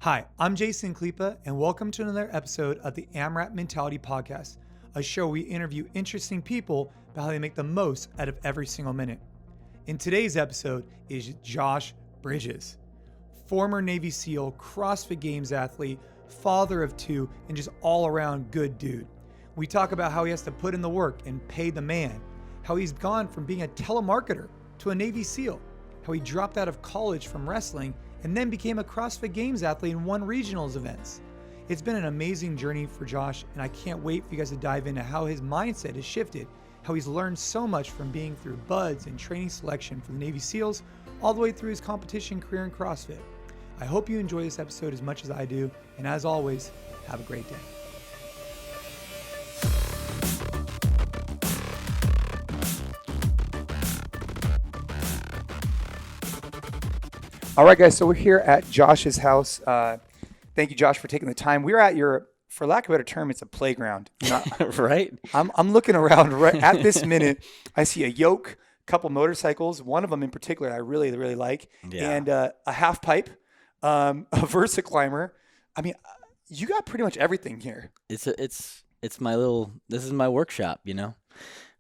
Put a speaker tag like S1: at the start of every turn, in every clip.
S1: Hi, I'm Jason Khalipa, and welcome to another episode of the AMRAP Mentality Podcast, a show where we interview interesting people about how they make the most out of every single minute. In today's episode is Josh Bridges, former Navy SEAL, CrossFit Games athlete, father of two, and just all around good dude. We talk about how he has to put in the work and pay the man, how he's gone from being a telemarketer to a Navy SEAL, how he dropped out of college from wrestling and then became a CrossFit Games athlete and won regionals events. It's been an amazing journey for Josh, and I can't wait for you guys to dive into how his mindset has shifted, how he's learned so much from being through buds and training selection for the Navy SEALs, all the way through his competition career in CrossFit. I hope you enjoy this episode as much as I do, and as always, have a great day. All right, guys, so we're here at Josh's house. Thank you, Josh, for taking the time. We're at your, for lack of a better term, it's a playground.
S2: Right?
S1: I'm looking around right at this minute. I see a yoke, a couple motorcycles, one of them in particular I really, really like, and a half pipe, a Versa climber. I mean, you got pretty much everything here.
S2: It's my little, this is my workshop,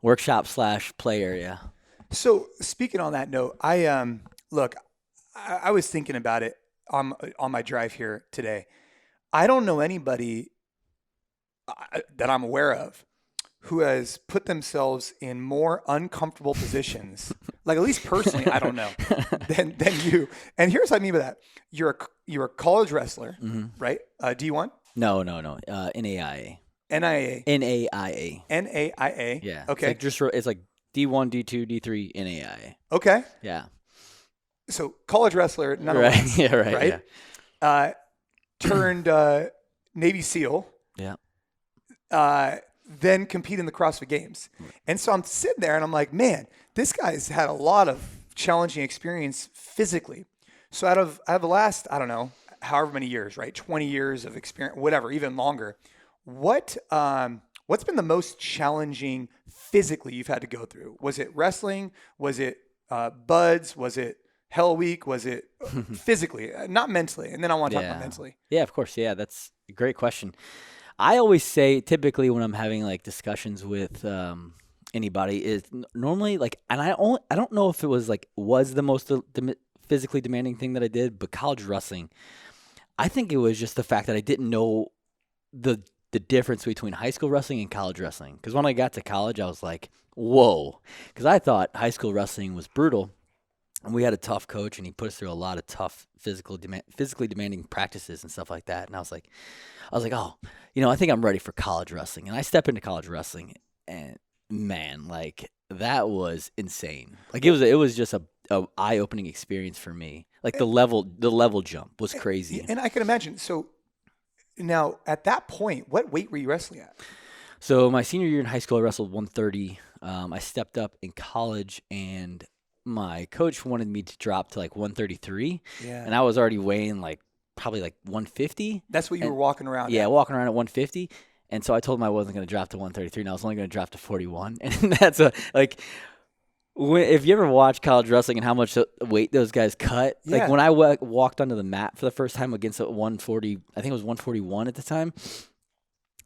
S2: workshop / play area.
S1: So speaking on that note, I was thinking about it on my drive here today. I don't know anybody that I'm aware of who has put themselves in more uncomfortable positions, like at least personally, I don't know, than you. And here's what I mean by that. You're a college wrestler, right? D1?
S2: No. NAIA.
S1: NIA.
S2: NAIA.
S1: NAIA.
S2: Yeah.
S1: Okay.
S2: It's like D1, D2, D3, NAIA.
S1: Okay.
S2: Yeah.
S1: So college wrestler, nonetheless.
S2: Right. Yeah. Right.
S1: Yeah. Turned Navy SEAL.
S2: Yeah.
S1: Then compete in the CrossFit Games. And so I'm sitting there and I'm like, man, this guy's had a lot of challenging experience physically. So out of the last, I don't know, however many years, right? 20 years of experience, whatever, even longer. What's been the most challenging physically you've had to go through? Was it wrestling? Was it buds? Was it Hell Week? Was it physically, not mentally? And then I want to talk about mentally.
S2: Yeah, of course. Yeah, that's a great question. I always say, typically when I'm having like discussions with anybody, is normally like, and I don't know if it was the most physically demanding thing that I did, but college wrestling, I think it was just the fact that I didn't know the difference between high school wrestling and college wrestling. Because when I got to college, I was like, whoa, because I thought high school wrestling was brutal. And we had a tough coach, and he put us through a lot of tough physically demanding practices and stuff like that. And I was like, oh, I think I'm ready for college wrestling. And I step into college wrestling, and man, like that was insane. Like it was just a eye-opening experience for me. Like the level jump was crazy.
S1: And I can imagine. So now at that point, what weight were you wrestling at?
S2: So my senior year in high school, I wrestled 130. I stepped up in college, and my coach wanted me to drop to like 133. Yeah. And I was already weighing probably 150.
S1: That's what you were walking around
S2: Yeah,
S1: at.
S2: Walking around at 150. And so I told him I wasn't going to drop to 133, and I was only going to drop to 41. And that's if you ever watch college wrestling and how much weight those guys cut, like when I walked onto the mat for the first time against a 140, I think it was 141 at the time,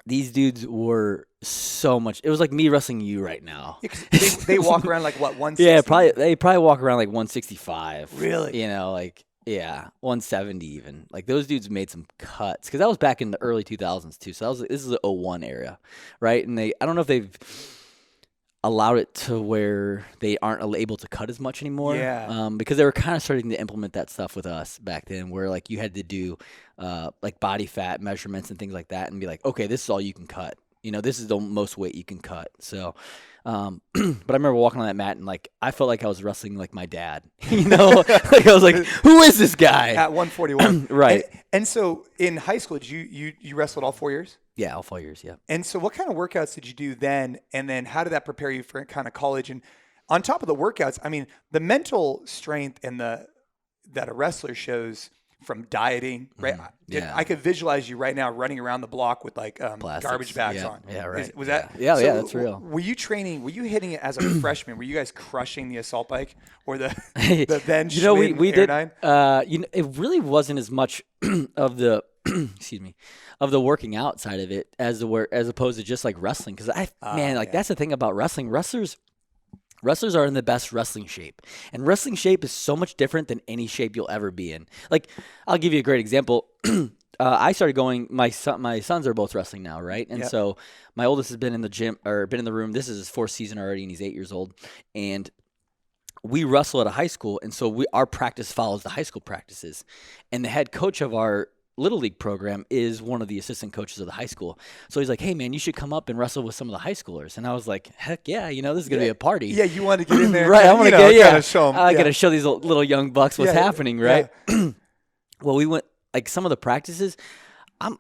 S2: these dudes were so much. It was like me wrestling you right now.
S1: Yeah, 'cause they walk around like what, 160?
S2: Yeah, they probably walk around like 165.
S1: Really?
S2: 170 even. Like those dudes made some cuts, because that was back in the early 2000s too. So this is the 01 era, right? And I don't know if they've allowed it to where they aren't able to cut as much anymore.
S1: Yeah.
S2: Because they were kind of starting to implement that stuff with us back then, where like you had to do like body fat measurements and things like that, and be like, okay, this is all you can cut. This is the most weight you can cut. So, but I remember walking on that mat, and like I felt like I was wrestling like my dad. Like I was like, who is this guy?
S1: At 141.
S2: Right.
S1: And so in high school, did you wrestled all 4 years?
S2: Yeah, all 4 years, yeah.
S1: And so what kind of workouts did you do then? And then how did that prepare you for kind of college? And on top of the workouts, I mean, the mental strength and that a wrestler shows from dieting, right?
S2: Yeah.
S1: I could visualize you right now running around the block with like
S2: Plastics.
S1: garbage bags
S2: Yeah.
S1: on.
S2: Yeah, right.
S1: Was that?
S2: Yeah,
S1: So
S2: yeah, that's real.
S1: Were you hitting it as a freshman? Were you guys crushing the assault bike or the then
S2: You know, we
S1: Schwinn
S2: did.
S1: Air 9?
S2: It really wasn't as much of the excuse me, of the working out side of it as opposed to just like wrestling. Because that's the thing about wrestling. Wrestlers are in the best wrestling shape, and wrestling shape is so much different than any shape you'll ever be in. Like, I'll give you a great example. I started going. My sons are both wrestling now, right? And so my oldest has been in the gym or been in the room. This is his 4th season already, and he's 8 years old. And we wrestle at a high school, and so our practice follows the high school practices. And the head coach of our Little League program is one of the assistant coaches of the high school. So he's like, hey, man, you should come up and wrestle with some of the high schoolers. And I was like, heck yeah, this is going to be a party.
S1: Yeah, you want to get in there.
S2: Right, I want to
S1: gotta show them.
S2: I got to show these little young bucks what's happening, right?
S1: Yeah.
S2: Well, we went, like, some of the practices,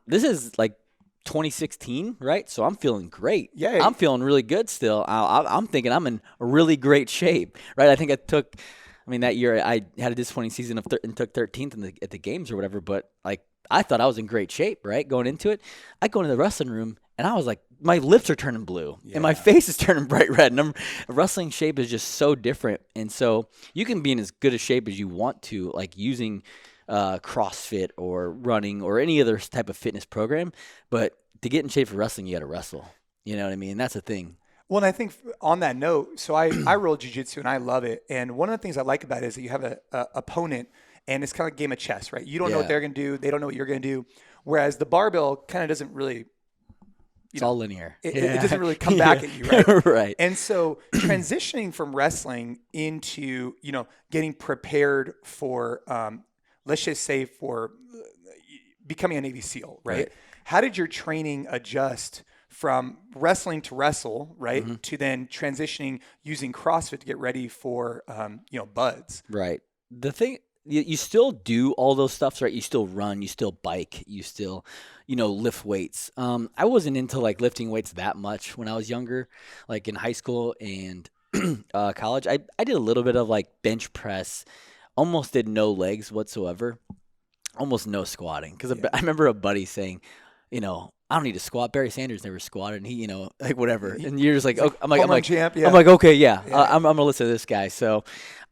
S2: this is like 2016, right? So I'm feeling great.
S1: Yeah.
S2: I'm feeling really good still. I'm thinking I'm in a really great shape, right? I think that year I had a disappointing season and took 13th at the games or whatever, but like I thought I was in great shape, right? Going into it, I go into the wrestling room and I was like, my lips are turning blue and my face is turning bright red. And wrestling shape is just so different. And so you can be in as good a shape as you want to, like using CrossFit or running or any other type of fitness program. But to get in shape for wrestling, you got to wrestle. You know what I mean? That's the thing.
S1: Well, and I think on that note, so I roll jiu-jitsu and I love it. And one of the things I like about it is that you have a opponent and it's kind of like a game of chess, right? You don't know what they're going to do. They don't know what you're going to do. Whereas the barbell kind of doesn't really,
S2: it's all linear.
S1: It doesn't really come back at you, right?
S2: Right.
S1: And so transitioning from wrestling into, getting prepared for, let's just say for becoming a Navy SEAL, right? How did your training adjust from wrestling to wrestle, right,
S2: Mm-hmm.
S1: to then transitioning using CrossFit to get ready for, buds?
S2: Right. The thing, you still do all those stuffs, right? You still run, you still bike, you still, lift weights. I wasn't into like lifting weights that much when I was younger, like in high school and college. I did a little bit of like bench press, almost did no legs whatsoever, almost no squatting. Because I remember a buddy saying, I don't need to squat. Barry Sanders never squatted, and he, like whatever. And you're just like, oh, I'm like,
S1: champ,
S2: I'm like, okay, yeah. I'm gonna listen to this guy. So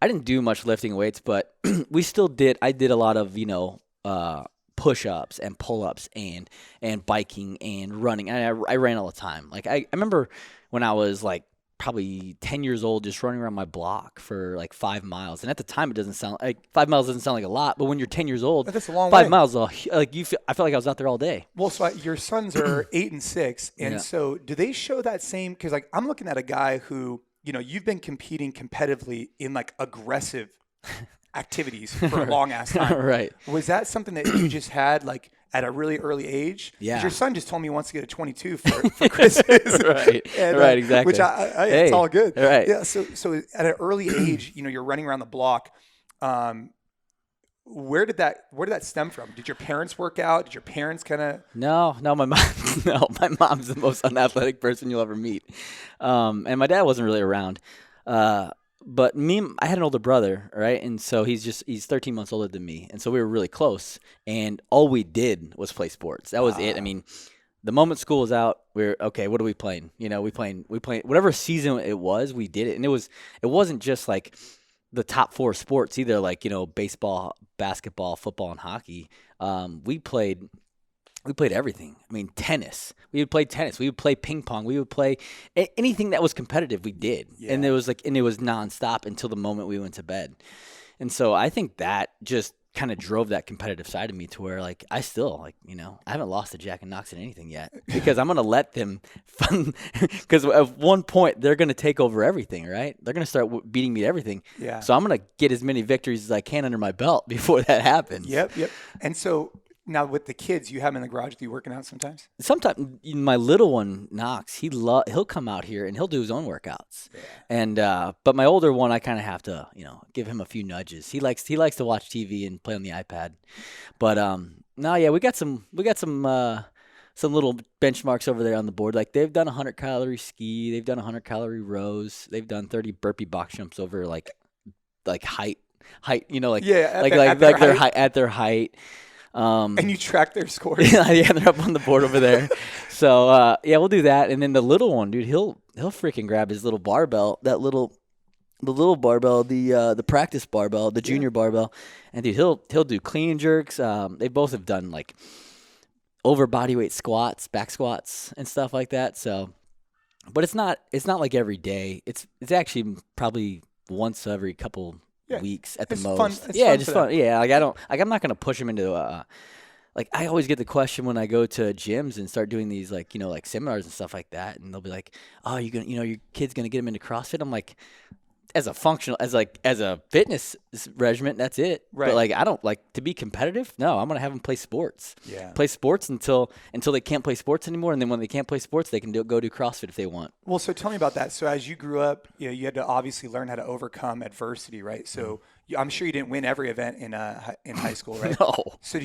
S2: I didn't do much lifting weights, but we still did. I did a lot of, push-ups and pull-ups and biking and running. I ran all the time. Like I remember when I was like probably 10 years old, just running around my block for like 5 miles. And at the time, it doesn't sound like 5 miles doesn't sound like a lot, but when you're 10 years old,
S1: that's a long
S2: 5
S1: way.
S2: miles, I felt like I was out there all day.
S1: Well, so your sons are 8 and 6, and so do they show that same? Because like I'm looking at a guy who, you've been competing competitively in like aggressive activities for a long ass time.
S2: Right.
S1: Was that something that you just had like at a really early age?
S2: Yeah.
S1: 'Cause your son just told me he wants to get a 22 for Christmas.
S2: Right.
S1: And,
S2: right. Exactly.
S1: Which it's all good.
S2: Right.
S1: Yeah. So at an early age, you're running around the block. Where did that stem from? Did your parents work out? Did your parents kind of?
S2: No, my mom's the most unathletic person you'll ever meet. And my dad wasn't really around. But I had an older brother, right? And so he's 13 months older than me. And so we were really close. And all we did was play sports. That was it. I mean, the moment school was out, we're okay, what are we playing? We playing whatever season it was, we did it. And it wasn't just like the top 4 sports either, like, baseball, basketball, football, and hockey. We played everything. I mean, tennis. We would play tennis. We would play ping pong. We would play anything that was competitive. We did, and it was nonstop until the moment we went to bed. And so I think that just kind of drove that competitive side of me to where like I still I haven't lost to Jack and Knox in anything yet because I'm gonna let them fun because at one point they're gonna take over everything, right? They're gonna start beating me at everything.
S1: Yeah.
S2: So I'm gonna get as many victories as I can under my belt before that happens.
S1: Yep. And so now with the kids, you have them in the garage with you working out sometimes?
S2: Sometimes my little one, Knox, he'll come out here and he'll do his own workouts. Yeah. And but my older one, I kind of have to, give him a few nudges. He likes to watch TV and play on the iPad. But we got some little benchmarks over there on the board. Like they've done 100-calorie ski, they've done 100-calorie rows, they've done 30 burpee box jumps over like height. height, like at their height.
S1: And you track their scores.
S2: Yeah, they're up on the board over there. So we'll do that. And then the little one, dude, he'll freaking grab his little barbell, the little barbell, the practice barbell, the junior barbell, and dude, he'll do clean and jerks. They both have done like over body weight squats, back squats, and stuff like that. So, but it's not like every day. It's actually probably once every couple weeks at the most. Just fun. Yeah, I'm not gonna push him into like I always get the question when I go to gyms and start doing these like seminars and stuff like that, and they'll be like, "Oh, you gonna your kid's gonna get him into CrossFit?" I'm like, as a fitness regimen, that's it.
S1: Right.
S2: But like I don't like to be competitive. No, I'm gonna have them play sports.
S1: Yeah.
S2: Play sports until they can't play sports anymore, and then when they can't play sports, they can go do CrossFit if they want.
S1: Well, so tell me about that. So as you grew up, you had to obviously learn how to overcome adversity, right? So I'm sure you didn't win every event in high school, right?
S2: No.
S1: So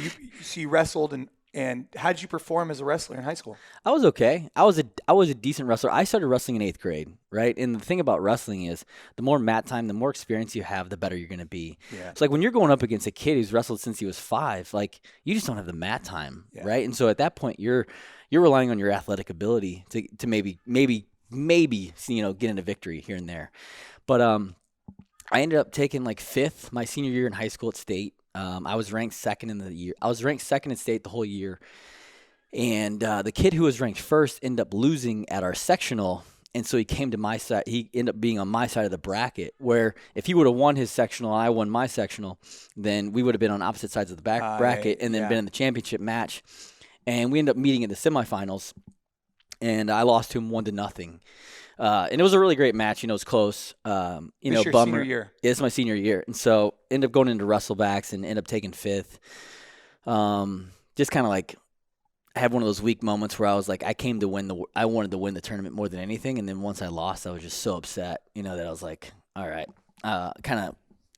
S1: you wrestled and how did you perform as a wrestler in high school?
S2: I was okay. I was a decent wrestler. I started wrestling in 8th grade, right? And the thing about wrestling is the more mat time, the more experience you have, the better you're going to be.
S1: Yeah.
S2: So like when you're going up against a kid who's wrestled since he was 5, like you just don't have the mat time, right? And so at that point you're relying on your athletic ability to maybe get into victory here and there. But I ended up taking like 5th my senior year in high school at state. I was ranked second in the year. I was ranked second in state the whole year. And the kid who was ranked first ended up losing at our sectional. And so he came to my side. He ended up being on my side of the bracket, where if he would have won his sectional and I won my sectional, then we would have been on opposite sides of the bracket and then been in the championship match. And we ended up meeting in the semifinals. And I lost to him 1-0. And it was a really great match. It was close.
S1: This your
S2: bummer.
S1: Senior year.
S2: It's my senior year. And so ended up going into wrestlebacks and ended up taking 5th. Just kind of like I had one of those weak moments where I was like, I wanted to win the tournament more than anything. And then once I lost, I was just so upset, that I was like, all right. Kind of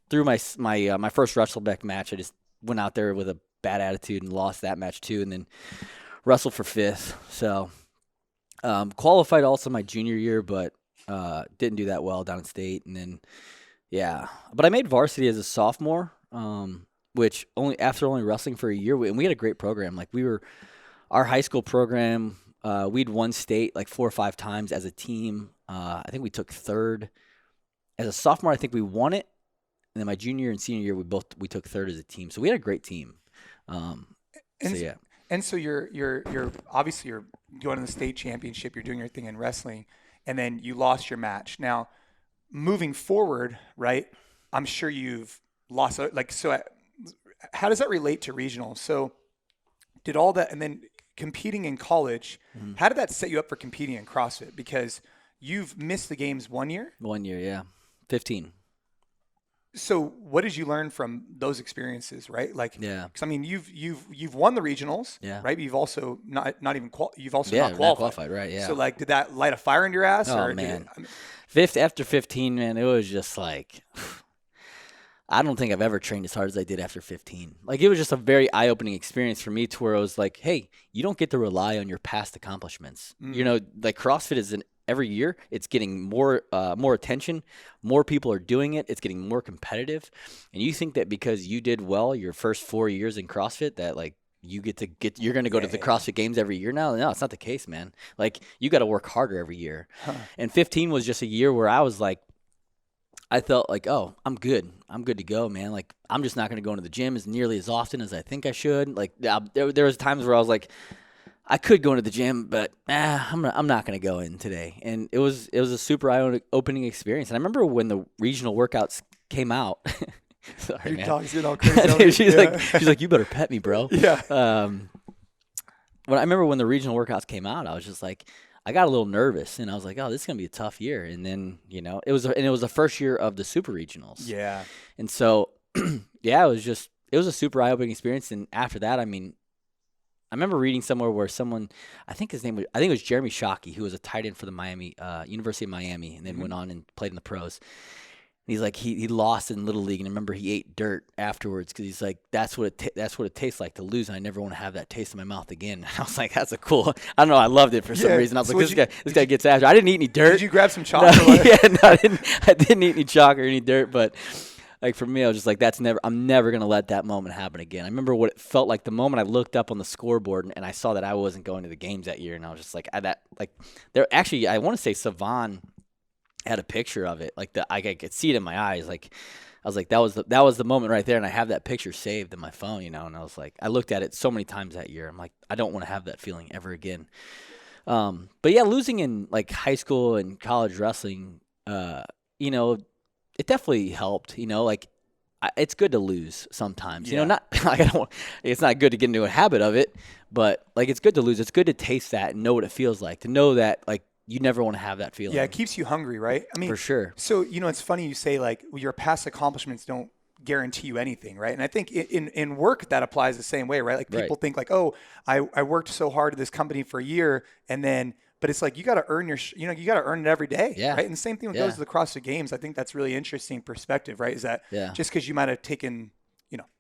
S2: through my first wrestleback match, I just went out there with a bad attitude and lost that match too. And then wrestled for 5th. So qualified also my junior year, but didn't do that well down in state. And then, but I made varsity as a sophomore, which after only wrestling for a year, and we had a great program. Like our high school program, we'd won state like 4 or 5 times as a team. I think we took 3rd. As a sophomore, I think we won it. And then my junior and senior year, we took 3rd as a team. So we had a great team.
S1: And so you're obviously you're going to the state championship, you're doing your thing in wrestling, and then you lost your match. Now, moving forward, right, I'm sure you've lost, how does that relate to regional? So did all that, and then competing in college, how did that set you up for competing in CrossFit? Because you've missed the games 1 year?
S2: 1 year, yeah. 15.
S1: So what did you learn from those experiences, right? Like, because I mean, you've won the regionals, right? But you've also not qualified,
S2: right? Yeah.
S1: So like, did that light a fire in your ass?
S2: Oh man, after 15, man, it was just like, I don't think I've ever trained as hard as I did after 15. Like, it was just a very eye-opening experience for me, to where I was like, hey, you don't get to rely on your past accomplishments. Like CrossFit is every year it's getting more attention, more people are doing it, it's getting more competitive, and you think that because you did well your first 4 years in CrossFit that like you're going to go to the CrossFit Games every year now? No, it's not the case, man. Like, you got to work harder every year. And 15 was just a year where I was like, I felt like, oh, I'm good to go, man. Like, I'm just not going to go into the gym as nearly as often as I think I should. Like, there was times where I was like, I could go into the gym, but I'm not going to go in today. And it was a super eye-opening experience. And I remember when the regional workouts came out. Sorry,
S1: your dog's getting all crazy.
S2: She's like, you better pet me, bro.
S1: Yeah.
S2: When I remember when the regional workouts came out, I was just like, I got a little nervous, and I was like, oh, this is gonna be a tough year. And then it was the first year of the super regionals. Yeah. And so it was a super eye-opening experience. And after that, I mean, I remember reading somewhere where someone, I think it was Jeremy Shockey, who was a tight end for the University of Miami, and then went on and played in the pros. And he's like, he lost in Little League, and I remember he ate dirt afterwards, because he's like, that's what it tastes like to lose, and I never want to have that taste in my mouth again. And I was like, that's a cool. I don't know, I loved it for some reason. I was like, this guy gets after. I didn't eat any dirt.
S1: Did you grab some chocolate?
S2: No, I didn't eat any chalk or any dirt, but like for me, I was just like, I'm never going to let that moment happen again. I remember what it felt like the moment I looked up on the scoreboard and I saw that I wasn't going to the games that year. And I was just like, I want to say Savan had a picture of it. Like I could see it in my eyes. Like I was like, that was the moment right there. And I have that picture saved in my phone, and I was like, I looked at it so many times that year. I'm like, I don't want to have that feeling ever again. But yeah, losing in like high school and college wrestling, it definitely helped, like it's good to lose sometimes, not, like it's not good to get into a habit of it, but like, it's good to lose. It's good to taste that and know what it feels like, to know that like you never want to have that feeling.
S1: Yeah. It keeps you hungry, right? I mean,
S2: for sure.
S1: So, it's funny you say like your past accomplishments don't guarantee you anything, right? And I think in work that applies the same way, right? Like people think like, oh, I worked so hard at this company for a year, and then, but it's like you got to earn you got to earn it every day, right? And the same thing goes to the CrossFit Games. I think that's really interesting perspective, right? Is that just because you might have taken,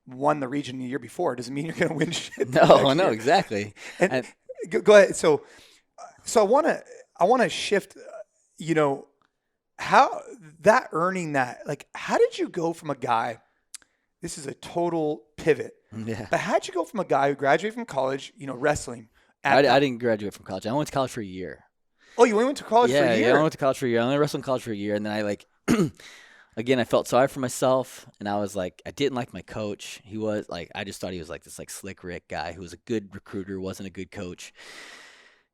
S1: won the region the year before doesn't mean you're going to win shit.
S2: No, exactly.
S1: And go ahead. So I want to shift, how that earning that, like, how did you go from a guy? This is a total pivot.
S2: Yeah.
S1: But how'd you go from a guy who graduated from college, wrestling?
S2: I didn't graduate from college. I went to college for a year.
S1: Oh, you went to college for a year?
S2: Yeah, I went to college for a year. I only wrestled in college for a year. And then I again, I felt sorry for myself. And I was like, I didn't like my coach. He was like, I just thought he was like this like slick Rick guy who was a good recruiter, wasn't a good coach.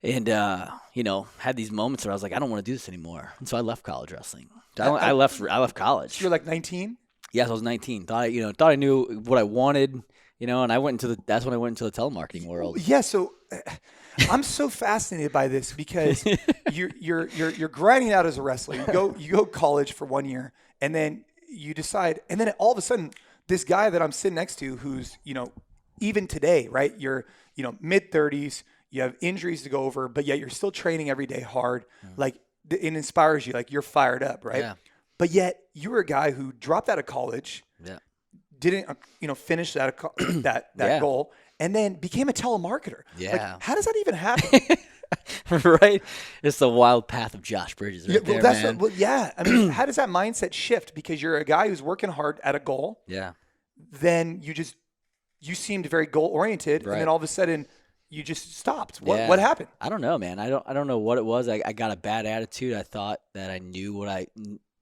S2: And, had these moments where I was like, I don't want to do this anymore. And so I left college wrestling. I left college.
S1: So you're like 19?
S2: Yes, I was 19. Thought I knew what I wanted, and that's when I went into the telemarketing world.
S1: Yeah. So I'm so fascinated by this because you're grinding out as a wrestler. You go college for 1 year, and then you decide, and then all of a sudden, this guy that I'm sitting next to, who's even today, right? You're mid 30s. You have injuries to go over, but yet you're still training every day hard. Like it inspires you. Like you're fired up, right? Yeah. But yet you were a guy who dropped out of college, didn't finish that goal, and then became a telemarketer.
S2: Yeah.
S1: Like, how does that even happen?
S2: Right? It's the wild path of Josh Bridges right there, man.
S1: I mean, how does that mindset shift? Because you're a guy who's working hard at a goal.
S2: Yeah.
S1: Then you seemed very goal oriented, and then all of a sudden you just stopped. What happened?
S2: I don't know, man. I don't know what it was. I got a bad attitude. I thought that I knew what I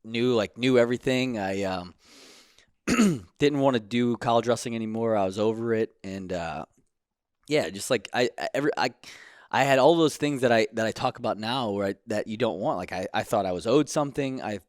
S2: knew everything. I didn't want to do college wrestling anymore. I was over it, and just like I had all those things that I talk about now, that you don't want. Like I thought I was owed something. I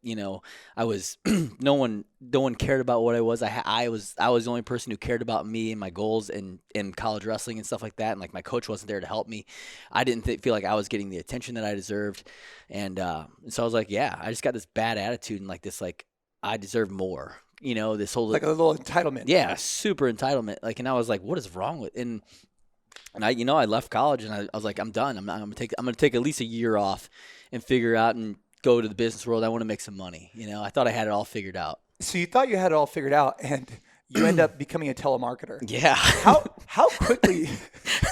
S2: was no one cared about what I was. I was the only person who cared about me and my goals in college wrestling and stuff like that. And like my coach wasn't there to help me. I didn't feel like I was getting the attention that I deserved. And so I was like, I just got this bad attitude and like this, like I deserve more. This whole
S1: like a little entitlement.
S2: Yeah, super entitlement. Like, and I was like, what is wrong with? And I left college and I was like, I'm done. I'm gonna take at least a year off and figure out and go to the business world. I want to make some money. I thought I had it all figured out.
S1: So you thought you had it all figured out, and you end up becoming a telemarketer.
S2: Yeah.
S1: How quickly?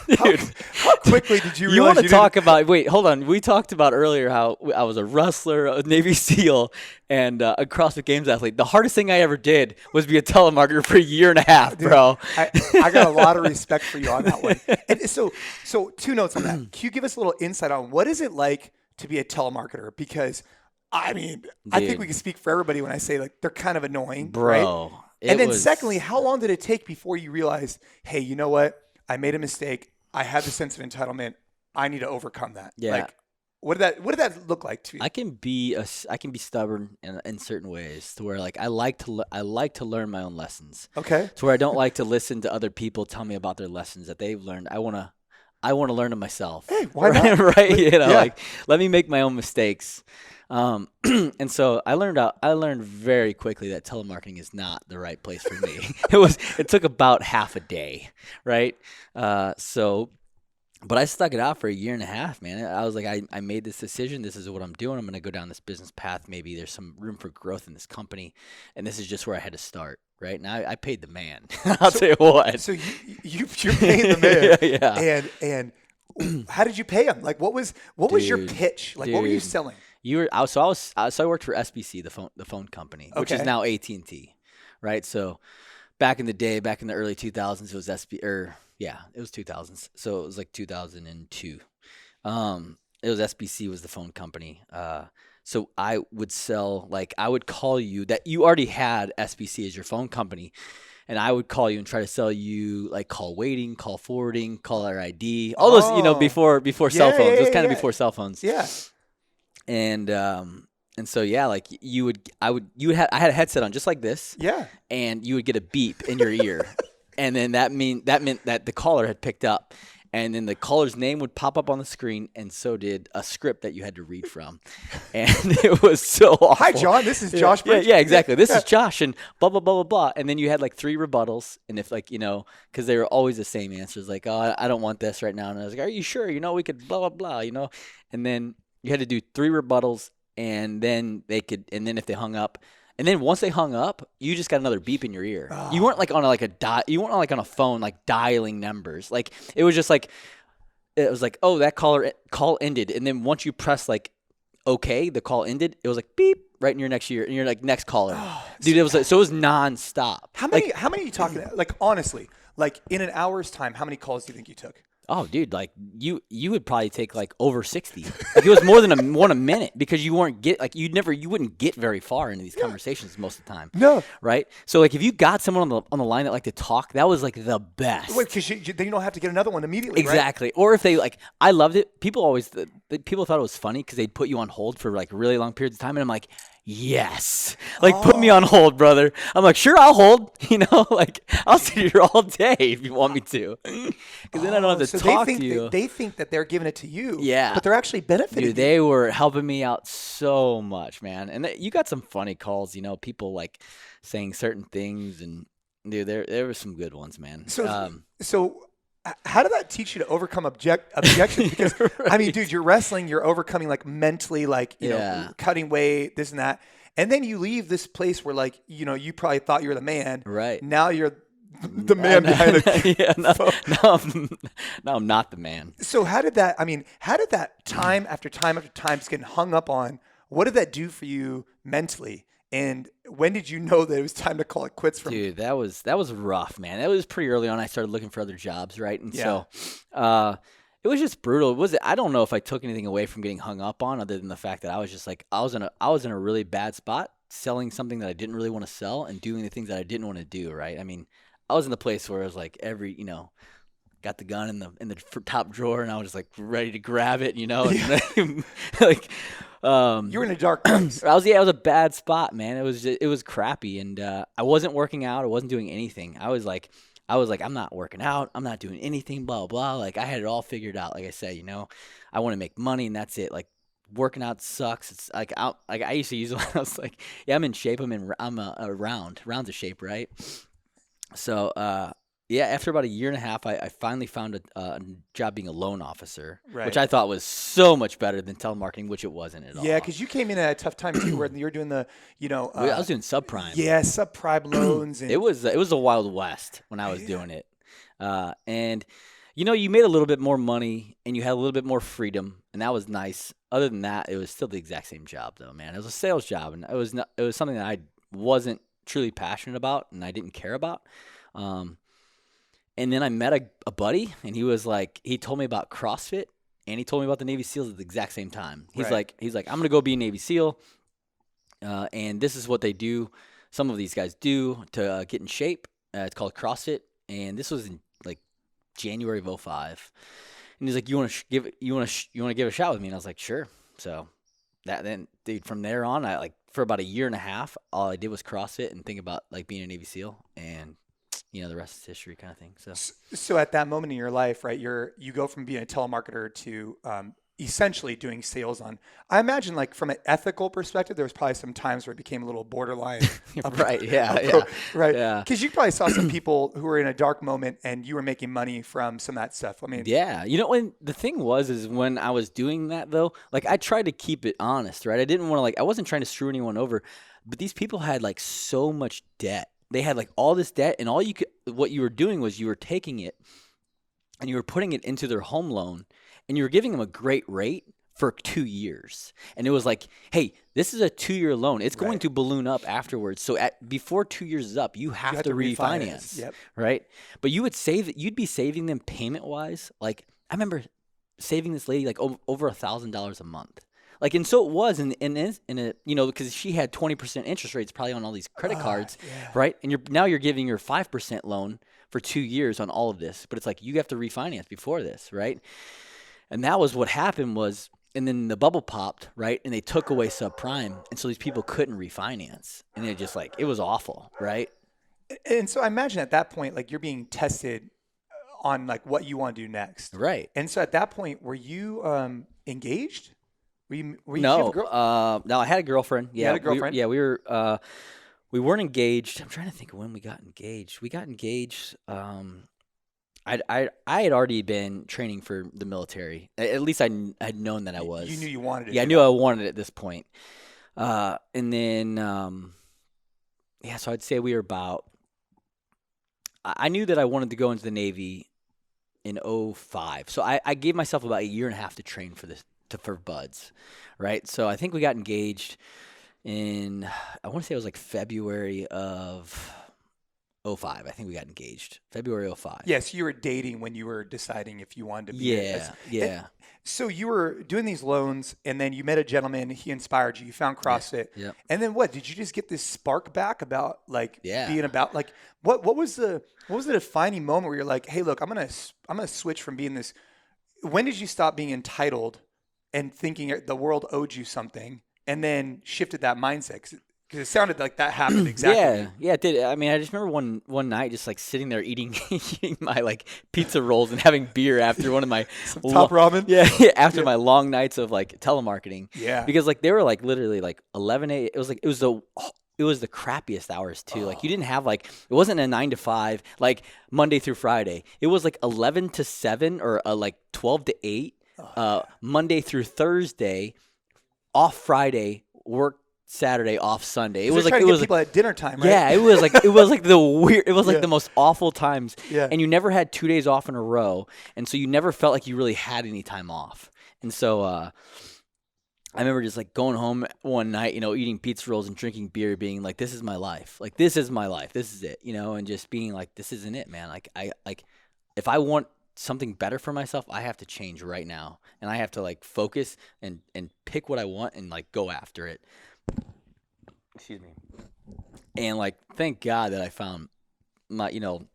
S2: Dude,
S1: how quickly did you realize
S2: you want to talk about? Wait, hold on. We talked about earlier how I was a wrestler, a Navy SEAL, and a CrossFit Games athlete. The hardest thing I ever did was be a telemarketer for a year and a half,
S1: dude,
S2: bro.
S1: I got a lot of respect for you on that one. And so 2 notes on that. Can you give us a little insight on what is it like to be a telemarketer? Because I mean, I think we can speak for everybody when I say like they're kind of annoying,
S2: bro.
S1: Right? And then secondly, how long did it take before you realized, hey, you know what? I made a mistake. I had the sense of entitlement. I need to overcome that.
S2: Yeah.
S1: Like, what did that look like to you?
S2: I can be stubborn in certain ways to where like I like to learn my own lessons.
S1: Okay.
S2: To where I don't like to listen to other people tell me about their lessons that they've learned. I want to learn them myself.
S1: Hey, why not?
S2: Right? Like let me make my own mistakes. And so I learned very quickly that telemarketing is not the right place for me. It took about half a day, right? But I stuck it out for a year and a half, man. I was like, I made this decision. This is what I'm doing. I'm going to go down this business path. Maybe there's some room for growth in this company. And this is just where I had to start, right? Now I paid the man. I'll tell you what.
S1: So you're paying the man.
S2: Yeah.
S1: And how did you pay him? Like, what was your pitch? Like, what were you selling?
S2: I worked for SBC, the phone company, which is now AT&T, right? So back in the day, back in the early 2000s, it was it was 2000s. So it was like 2002. It was SBC was the phone company. So I would sell, like, I would call you that you already had SBC as your phone company. And I would call you and try to sell you like call waiting, call forwarding, caller ID, all those, before cell phones. It was kind of before cell phones.
S1: Yeah.
S2: And so, yeah, like I had a headset on just like this.
S1: Yeah.
S2: And you would get a beep in your ear. And then that meant that the caller had picked up. And then the caller's name would pop up on the screen, and so did a script that you had to read from. And it was so awful.
S1: Hi, John. This is Josh Bridge.
S2: Yeah, exactly. This is Josh, and blah, blah, blah, blah, blah. And then you had like 3 rebuttals. And if because they were always the same answers, like, oh, I don't want this right now. And I was like, are you sure? We could blah, blah, blah, And then you had to do 3 rebuttals, and then if they hung up, and then once they hung up, you just got another beep in your ear. Oh. You weren't like on you weren't like on a phone like dialing numbers. Like it was just like oh, that call ended, and then once you press like okay, the call ended. It was like beep right in your next ear, and you're like next caller. Dude, it was nonstop.
S1: How many are you talking? Like honestly, like in an hour's time, how many calls do you think you took?
S2: Oh, dude, like you would probably take like over 60. Like it was more than a minute because you wouldn't get very far into these conversations most of the time.
S1: No.
S2: Right? So like if you got someone on the line that liked to talk, that was like the best.
S1: Wait, because then you don't have to get another one immediately,
S2: exactly.
S1: Right?
S2: Or if they I loved it. People thought it was funny because they'd put you on hold for like really long periods of time, and I'm like, yes, like put me on hold, brother. I'm like, sure, I'll hold. Like I'll sit here all day if you want me to, because then I don't have to talk to you.
S1: They think that they're giving it to you,
S2: yeah,
S1: but they're actually benefiting.
S2: Dude, they were helping me out so much, man. And you got some funny calls, people like saying certain things, and dude, there were some good ones, man.
S1: So how did that teach you to overcome objections? Because right. I mean, dude, you're wrestling, you're overcoming like mentally, like you know, cutting weight, this and that, and then you leave this place where like you probably thought you were the man.
S2: Right.
S1: Now you're the man behind it.
S2: Yeah. No, I'm not the man.
S1: So how did that time after time after time just getting hung up on? What did that do for you mentally? And when did you know that it was time to call it quits?
S2: Dude, that was rough, man. That was pretty early on. I started looking for other jobs, right? And so it was just brutal. I don't know if I took anything away from getting hung up on, other than the fact that I was just like I was in a really bad spot, selling something that I didn't really want to sell and doing the things that I didn't want to do, right? I mean, I was in the place where I was like got the gun in the top drawer, and I was just like ready to grab it, and, like.
S1: You were in a dark place.
S2: It was a bad spot, man. It was crappy, and I wasn't working out. I wasn't doing anything. I was like, I'm not working out. I'm not doing anything. Blah blah. Like I had it all figured out. Like I said, I want to make money, and that's it. Like working out sucks. It's like I used to use it when I was like, yeah, I'm in shape. I'm a rounds of shape, right? So after about a year and a half, I finally found a job being a loan officer,
S1: right,
S2: which I thought was so much better than telemarketing, which it wasn't at all.
S1: Yeah, because you came in at a tough time too, where you were doing I
S2: was doing subprime.
S1: Yeah, subprime loans. And
S2: it was the Wild West when I was doing it, and you made a little bit more money and you had a little bit more freedom, and that was nice. Other than that, it was still the exact same job, though, man. It was a sales job, and it was something that I wasn't truly passionate about and I didn't care about. And then I met a buddy, and he told me about CrossFit, and he told me about the Navy SEALs at the exact same time. He's like, I'm going to go be a Navy SEAL, and this is what they do. Some of these guys do to get in shape. It's called CrossFit, and this was in like January of 2005. And he's like, you want to give a shot with me? And I was like, sure. So dude, from there on, for about a year and a half, all I did was CrossFit and think about like being a Navy SEAL, and the rest is history, kind of thing.
S1: So at that moment in your life, right, you go from being a telemarketer to essentially doing sales on. I imagine, like from an ethical perspective, there was probably some times where it became a little borderline.
S2: Right.
S1: Right.
S2: Yeah.
S1: Because you probably saw some people who were in a dark moment, and you were making money from some of that stuff. I mean,
S2: yeah. When the thing is when I was doing that though, like I tried to keep it honest, right? I didn't want to I wasn't trying to screw anyone over, but these people had like so much debt. They had like all this debt, and what you were doing was you were taking it and you were putting it into their home loan, and you were giving them a great rate, for 2 years. And it was like, hey, this is a 2-year loan. It's going to balloon up afterwards. So before 2 years is up, you have to refinance.
S1: Yep.
S2: Right? But you'd be saving them payment wise. Like I remember saving this lady like over $1,000 a month. Like, and so it was in a, you know, because she had 20% interest rates probably on all these credit cards, right? And you're giving her 5% loan for 2 years on all of this, but it's like you have to refinance before this, right? And that was what happened was, and then the bubble popped, right? And they took away subprime, and so these people couldn't refinance, and it just like it was awful, right?
S1: And so I imagine at that point, like you're being tested on like what you want to do next,
S2: right?
S1: And so at that point, were you engaged?
S2: No, no, I had a girlfriend. Yeah,
S1: you had a girlfriend?
S2: We were. We weren't engaged. I'm trying to think of when we got engaged. We got engaged. I had already been training for the military. At least I'd known that I was.
S1: You knew you wanted it.
S2: Yeah, I knew I wanted it at this point. And then, so I'd say we were about. I knew that I wanted to go into the Navy in 2005. So I gave myself about a year and a half to train for this. For buds, right? So I think we got engaged in, I want to say it was like February of 2005. I think we got engaged February 2005.
S1: Yes, you were dating when you were deciding if you wanted to be.
S2: Yeah.
S1: So you were doing these loans, and then you met a gentleman. He inspired you. You found CrossFit.
S2: Yeah.
S1: And then what? Did you just get this spark back about like being about like what was the defining moment where you're like, hey, look, I'm gonna switch from being this. When did you stop being entitled and thinking the world owed you something, and then shifted that mindset? Because it sounded like that happened exactly.
S2: Yeah, it did. I mean, I just remember one night just like sitting there eating my like pizza rolls and having beer after one of my
S1: top ramen.
S2: Yeah, after my long nights of like telemarketing.
S1: Yeah,
S2: because like they were like literally like 11 a.m. It was the crappiest hours too. Like you didn't have like, it wasn't a 9 to 5 like Monday through Friday. It was like 11 to 7 or like 12 to 8. Monday through Thursday, off Friday, work Saturday, off Sunday. It was like
S1: people at dinner time, right?
S2: Yeah, it was like the weird. It was like the most awful times.
S1: Yeah.
S2: And you never had 2 days off in a row, and so you never felt like you really had any time off. And so I remember just like going home one night, you know, eating pizza rolls and drinking beer, being like, "This is my life. Like this is my life. This is it." You know, and just being like, "This isn't it, man. Like if I want something better for myself, I have to change right now, and I have to like focus and pick what I want and like go after it." Excuse me. And like, thank God that I found my, you know,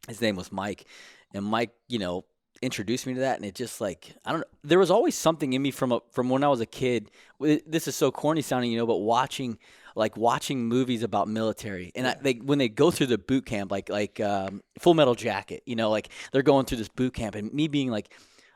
S2: his name was Mike, and Mike, you know, introduced me to that, and it just like, I don't know, there was always something in me from when I was a kid. This is so corny sounding, you know, but watching movies about military, and when they go through the boot camp, like Full Metal Jacket, you know, like they're going through this boot camp, and me being like,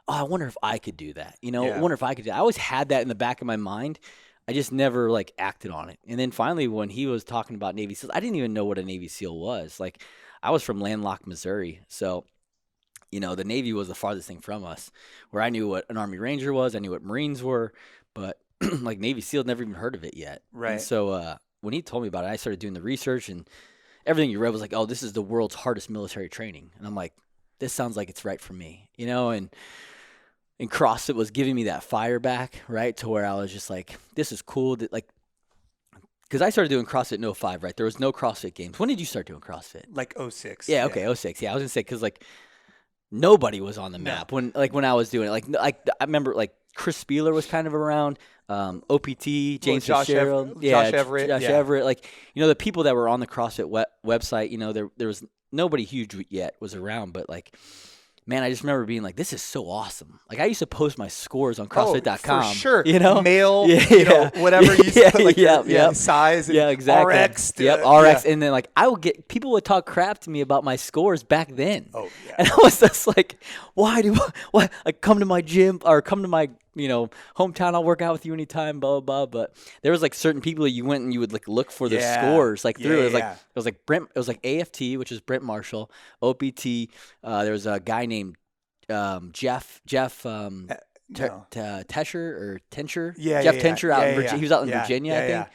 S2: oh, I wonder if I could do that, you know, I wonder if I could do that. I always had that in the back of my mind. I just never like acted on it. And then finally, when he was talking about Navy SEALs, I didn't even know what a Navy SEAL was. Like, I was from landlocked Missouri, so you know the Navy was the farthest thing from us. Where I knew what an Army Ranger was, I knew what Marines were, but like Navy SEAL, never even heard of it yet.
S1: Right.
S2: And so when he told me about it, I started doing the research, and everything you read was like, "Oh, this is the world's hardest military training," and I'm like, "This sounds like it's right for me," you know, and CrossFit was giving me that fire back, right, to where I was just like, this is cool. Like, because I started doing CrossFit in 2005, right? There was no CrossFit Games. When did you start doing CrossFit?
S1: Like 2006.
S2: Yeah, okay, 2006. Yeah, I was going to say, because, like, nobody was on the map when I was doing it. Like I remember, like, Chris Spieler was kind of around, OPT, James Fitzgerald.
S1: Josh Everett.
S2: Josh Everett. Like, you know, the people that were on the CrossFit website, you know, there was nobody huge yet was around, but, like, man, I just remember being like, this is so awesome. Like, I used to post my scores on CrossFit.com.
S1: For sure.
S2: You know?
S1: Male, you know, whatever you put, like, size. And
S2: exactly.
S1: RX.
S2: RX. And then, like, people would talk crap to me about my scores back then.
S1: Oh, yeah.
S2: And I was just like, why? Like, come to my gym or come to my, you know, hometown. I'll work out with you anytime, blah, blah, blah. But there was, like, certain people that you went and you would, like, look for their scores, like, through. It was like Brent, it was like AFT, which is Brent Marshall, OPT. There was a guy named Jeff Tesher or Tencher. Jeff Tencher out in Virginia. He was out in Virginia, I think.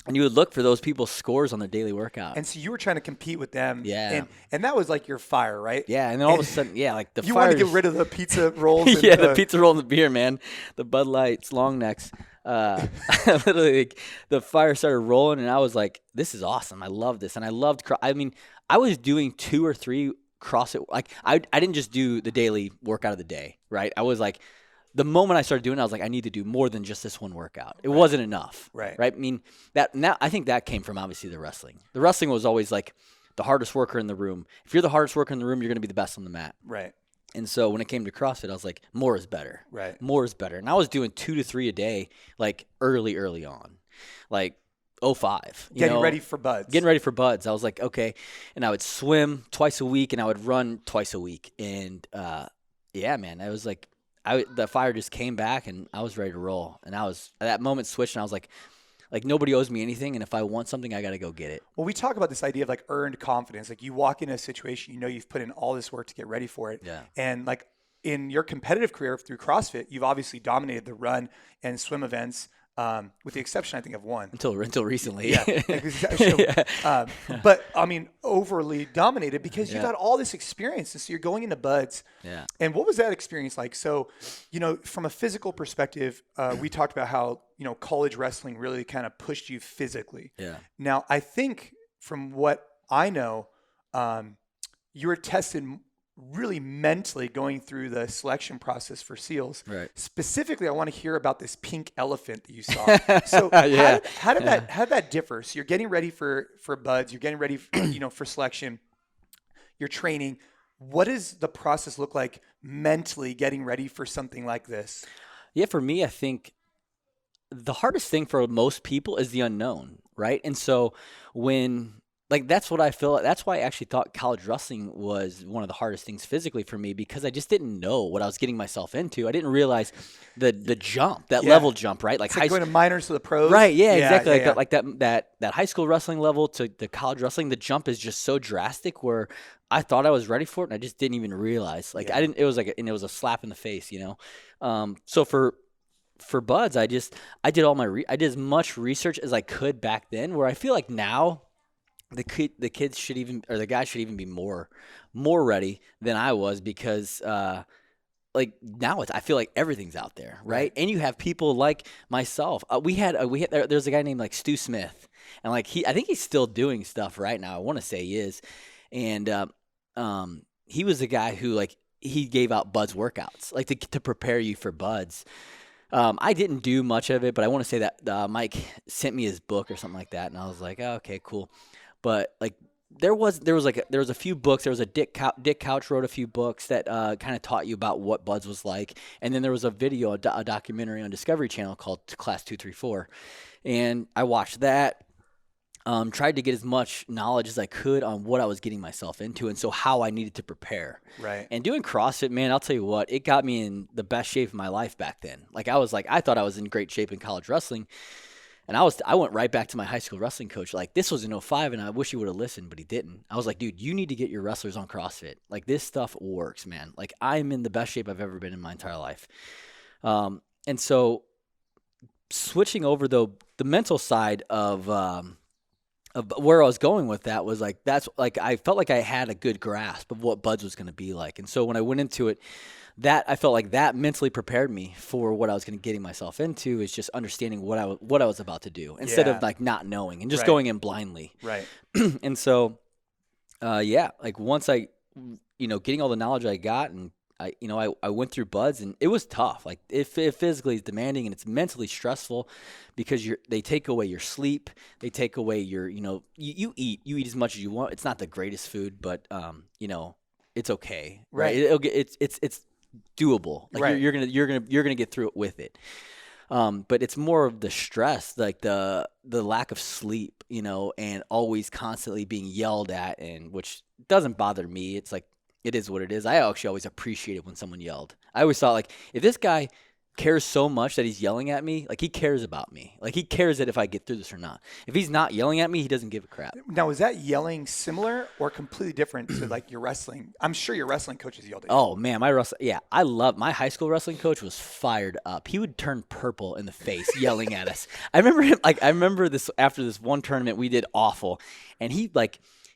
S2: And you would look for those people's scores on their daily workout.
S1: And so you were trying to compete with them.
S2: Yeah.
S1: And that was like your fire, right?
S2: Yeah. And then all of a sudden, like the
S1: you
S2: fire.
S1: wanted to get rid of the pizza rolls. And
S2: the pizza roll and the beer, man. The Bud Lights, long necks. Literally, like, the fire started rolling, and I was like, this is awesome. I love this. And I loved, I was doing 2 or 3 CrossFit. Like, I didn't just do the daily workout of the day, right? I was like, the moment I started doing it, I was like, I need to do more than just this one workout. It wasn't enough.
S1: Right.
S2: I mean, I think that came from obviously the wrestling. The wrestling was always like the hardest worker in the room. If you're the hardest worker in the room, you're going to be the best on the mat.
S1: Right.
S2: And so when it came to CrossFit, I was like, more is better.
S1: Right.
S2: More is better. And I was doing 2 to 3 a day, like early on, like 05.
S1: Getting ready for buds.
S2: Getting ready for buds. I was like, okay. And I would swim twice a week, and I would run twice a week. And yeah, man, I was like, the fire just came back, and I was ready to roll. And I was at that moment switched, and I was like nobody owes me anything, and if I want something, I got to go get it.
S1: Well, we talk about this idea of like earned confidence. Like you walk into a situation, you know you've put in all this work to get ready for it.
S2: Yeah.
S1: And like in your competitive career through CrossFit, you've obviously dominated the run and swim events. With the exception, I think, of one.
S2: Until recently.
S1: Yeah. But, I mean, overly dominated because you've had all this experience. And so you're going into buds.
S2: Yeah.
S1: And what was that experience like? So, from a physical perspective, we talked about how, college wrestling really kind of pushed you physically.
S2: Yeah.
S1: Now, I think from what I know, you were tested really mentally going through the selection process for SEALs.
S2: Right.
S1: Specifically, I want to hear about this pink elephant that you saw. So how did that differ? So you're getting ready for buds, you're getting ready for selection, you're training. What does the process look like mentally getting ready for something like this?
S2: Yeah, for me, I think the hardest thing for most people is the unknown, right? And so that's what I feel. That's why I actually thought college wrestling was one of the hardest things physically for me, because I just didn't know what I was getting myself into. I didn't realize the jump, that level jump, right?
S1: Like going to minors to the pros.
S2: Right. Yeah, exactly. That high school wrestling level to the college wrestling, the jump is just so drastic where I thought I was ready for it, and I just didn't even realize. I didn't. It was it was a slap in the face, So for buds, I did I did as much research as I could back then, where I feel like now the kids should even, or the guys should even be more ready than I was, because now I feel like everything's out there, right? And you have people like myself. There's a guy named Stu Smith, and I think he's still doing stuff right now. I want to say he is, and he was the guy who he gave out buds workouts to prepare you for buds. I didn't do much of it, but I want to say that Mike sent me his book or something like that, and I was like, oh, okay, cool. But there was a few books. There was Dick Couch wrote a few books that kind of taught you about what buds was like, and then there was a video, a documentary on Discovery Channel called Class 234, and I watched that. Tried to get as much knowledge as I could on what I was getting myself into, and so how I needed to prepare.
S1: Right.
S2: And doing CrossFit, man, I'll tell you what, it got me in the best shape of my life back then. I thought I was in great shape in college wrestling, and I went right back to my high school wrestling coach. This was in 05, and I wish he would have listened, but he didn't. I was like, dude, you need to get your wrestlers on CrossFit. This stuff works, man. I'm in the best shape I've ever been in my entire life. And so switching over, though, the mental side of where I was going with that was I felt like I had a good grasp of what buds was going to be like. And so when I went into it, I felt like that mentally prepared me for what I was going to getting myself into, is just understanding what I was about to do, instead of not knowing and just going in blindly.
S1: Right.
S2: And so, once I, getting all the knowledge I got, and I went through buds, and it was tough. It physically is demanding, and it's mentally stressful, because they take away your sleep. They take away your, you eat as much as you want. It's not the greatest food, but it's okay. Right. It's doable.
S1: Right.
S2: You're gonna get through it with it. But it's more of the stress, the lack of sleep, and always constantly being yelled at, and which doesn't bother me. It's it is what it is. I actually always appreciated when someone yelled. I always thought, if this guy cares so much that he's yelling at me. Like, he cares about me. Like, he cares that if I get through this or not. If he's not yelling at me, he doesn't give a crap.
S1: Now, is that yelling similar or completely different to like your wrestling? I'm sure your wrestling coaches yelled at you.
S2: Oh man, I love my high school wrestling coach was fired up. He would turn purple in the face yelling at us. I remember him, I remember this after this one tournament we did awful, and he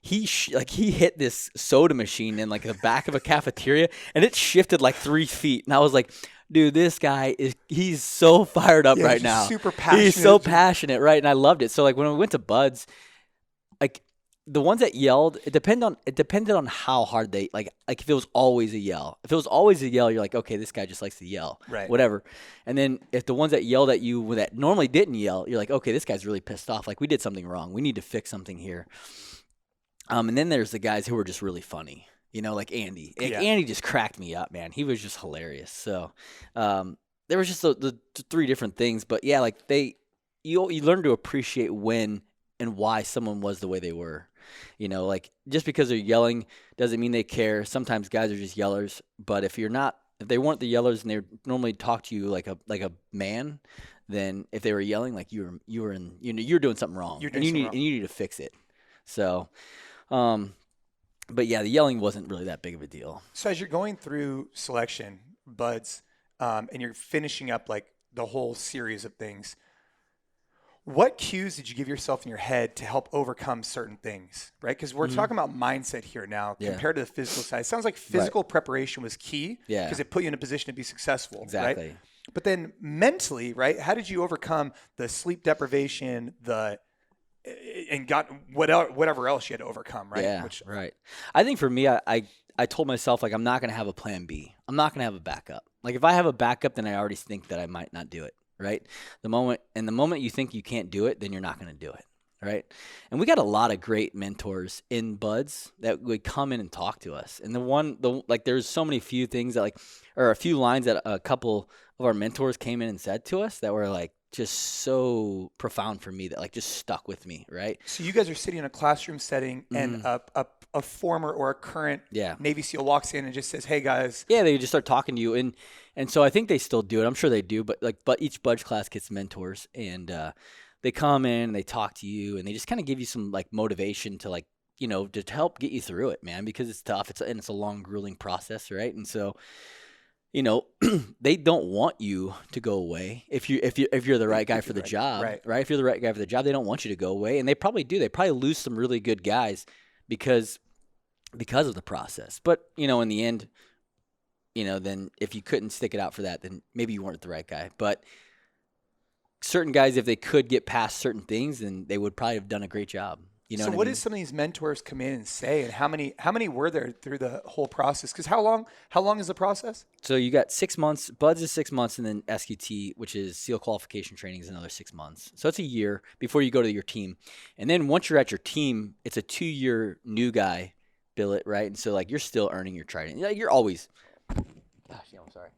S2: hit this soda machine in like the back of a cafeteria, and it shifted like 3 feet, and I was like, dude, this guy he's so fired up right now.
S1: Super passionate.
S2: He's so passionate, right? And I loved it. So like when we went to Buds, like the ones that yelled, it depended on how hard they like if it was always a yell. If it was always a yell, you're like, okay, this guy just likes to yell.
S1: Right.
S2: Whatever. And then if the ones that yelled at you that normally didn't yell, you're like, okay, this guy's really pissed off. Like, we did something wrong. We need to fix something here. And then there's the guys who were just really funny. You know, like Andy.
S1: Yeah.
S2: Andy just cracked me up, man. He was just hilarious. So there was just the 3 different things. But, yeah, like you learn to appreciate when and why someone was the way they were. You know, like, just because they're yelling doesn't mean they care. Sometimes guys are just yellers. But if they weren't the yellers and they normally talk to you like a man, then if they were yelling, like you're doing something wrong.
S1: You're doing something wrong.
S2: And you need to fix it. So, but yeah, the yelling wasn't really that big of a deal.
S1: So as you're going through selection, Buds, and you're finishing up like the whole series of things, what cues did you give yourself in your head to help overcome certain things, right? Because we're talking about mindset here now compared to the physical side. It sounds like physical preparation was key because it put you in a position to be successful,
S2: Exactly.
S1: right? But then mentally, right, how did you overcome the sleep deprivation, and got whatever else you had to overcome, right?
S2: Yeah, right. I think for me, I told myself, like, I'm not going to have a plan B. I'm not going to have a backup. Like, if I have a backup, then I already think that I might not do it, right? The moment you think you can't do it, then you're not going to do it, right? And we got a lot of great mentors in Buds that would come in and talk to us. And there's so many few things that or a few lines that a couple of our mentors came in and said to us that were like, just so profound for me that like just stuck with me, right?
S1: So you guys are sitting in a classroom setting and a former or a current Navy SEAL walks in and just says, "Hey guys."
S2: Yeah, they just start talking to you, and so I think they still do it. I'm sure they do, but each Budge class gets mentors, and they come in and they talk to you, and they just kind of give you some like motivation to like, you know, to help get you through it, man, because it's tough. It's a long, grueling process, right? And so, you know, they don't want you to go away if you're the right guy for the job, right? If you're the right guy for the job, they don't want you to go away, and they probably do. They probably lose some really good guys because of the process. But, you know, in the end, you know, then if you couldn't stick it out for that, then maybe you weren't the right guy. But certain guys, if they could get past certain things, then they would probably have done a great job. You know,
S1: so what did some of these mentors come in and say, and how many were there through the whole process? Because how long is the process?
S2: So you got 6 months. Buds is 6 months, and then SQT, which is SEAL qualification training, is another 6 months. So it's a year before you go to your team. And then once you're at your team, it's a 2-year new guy billet, right? And so like you're still earning your trident. You're always. Gosh, yeah, I'm sorry.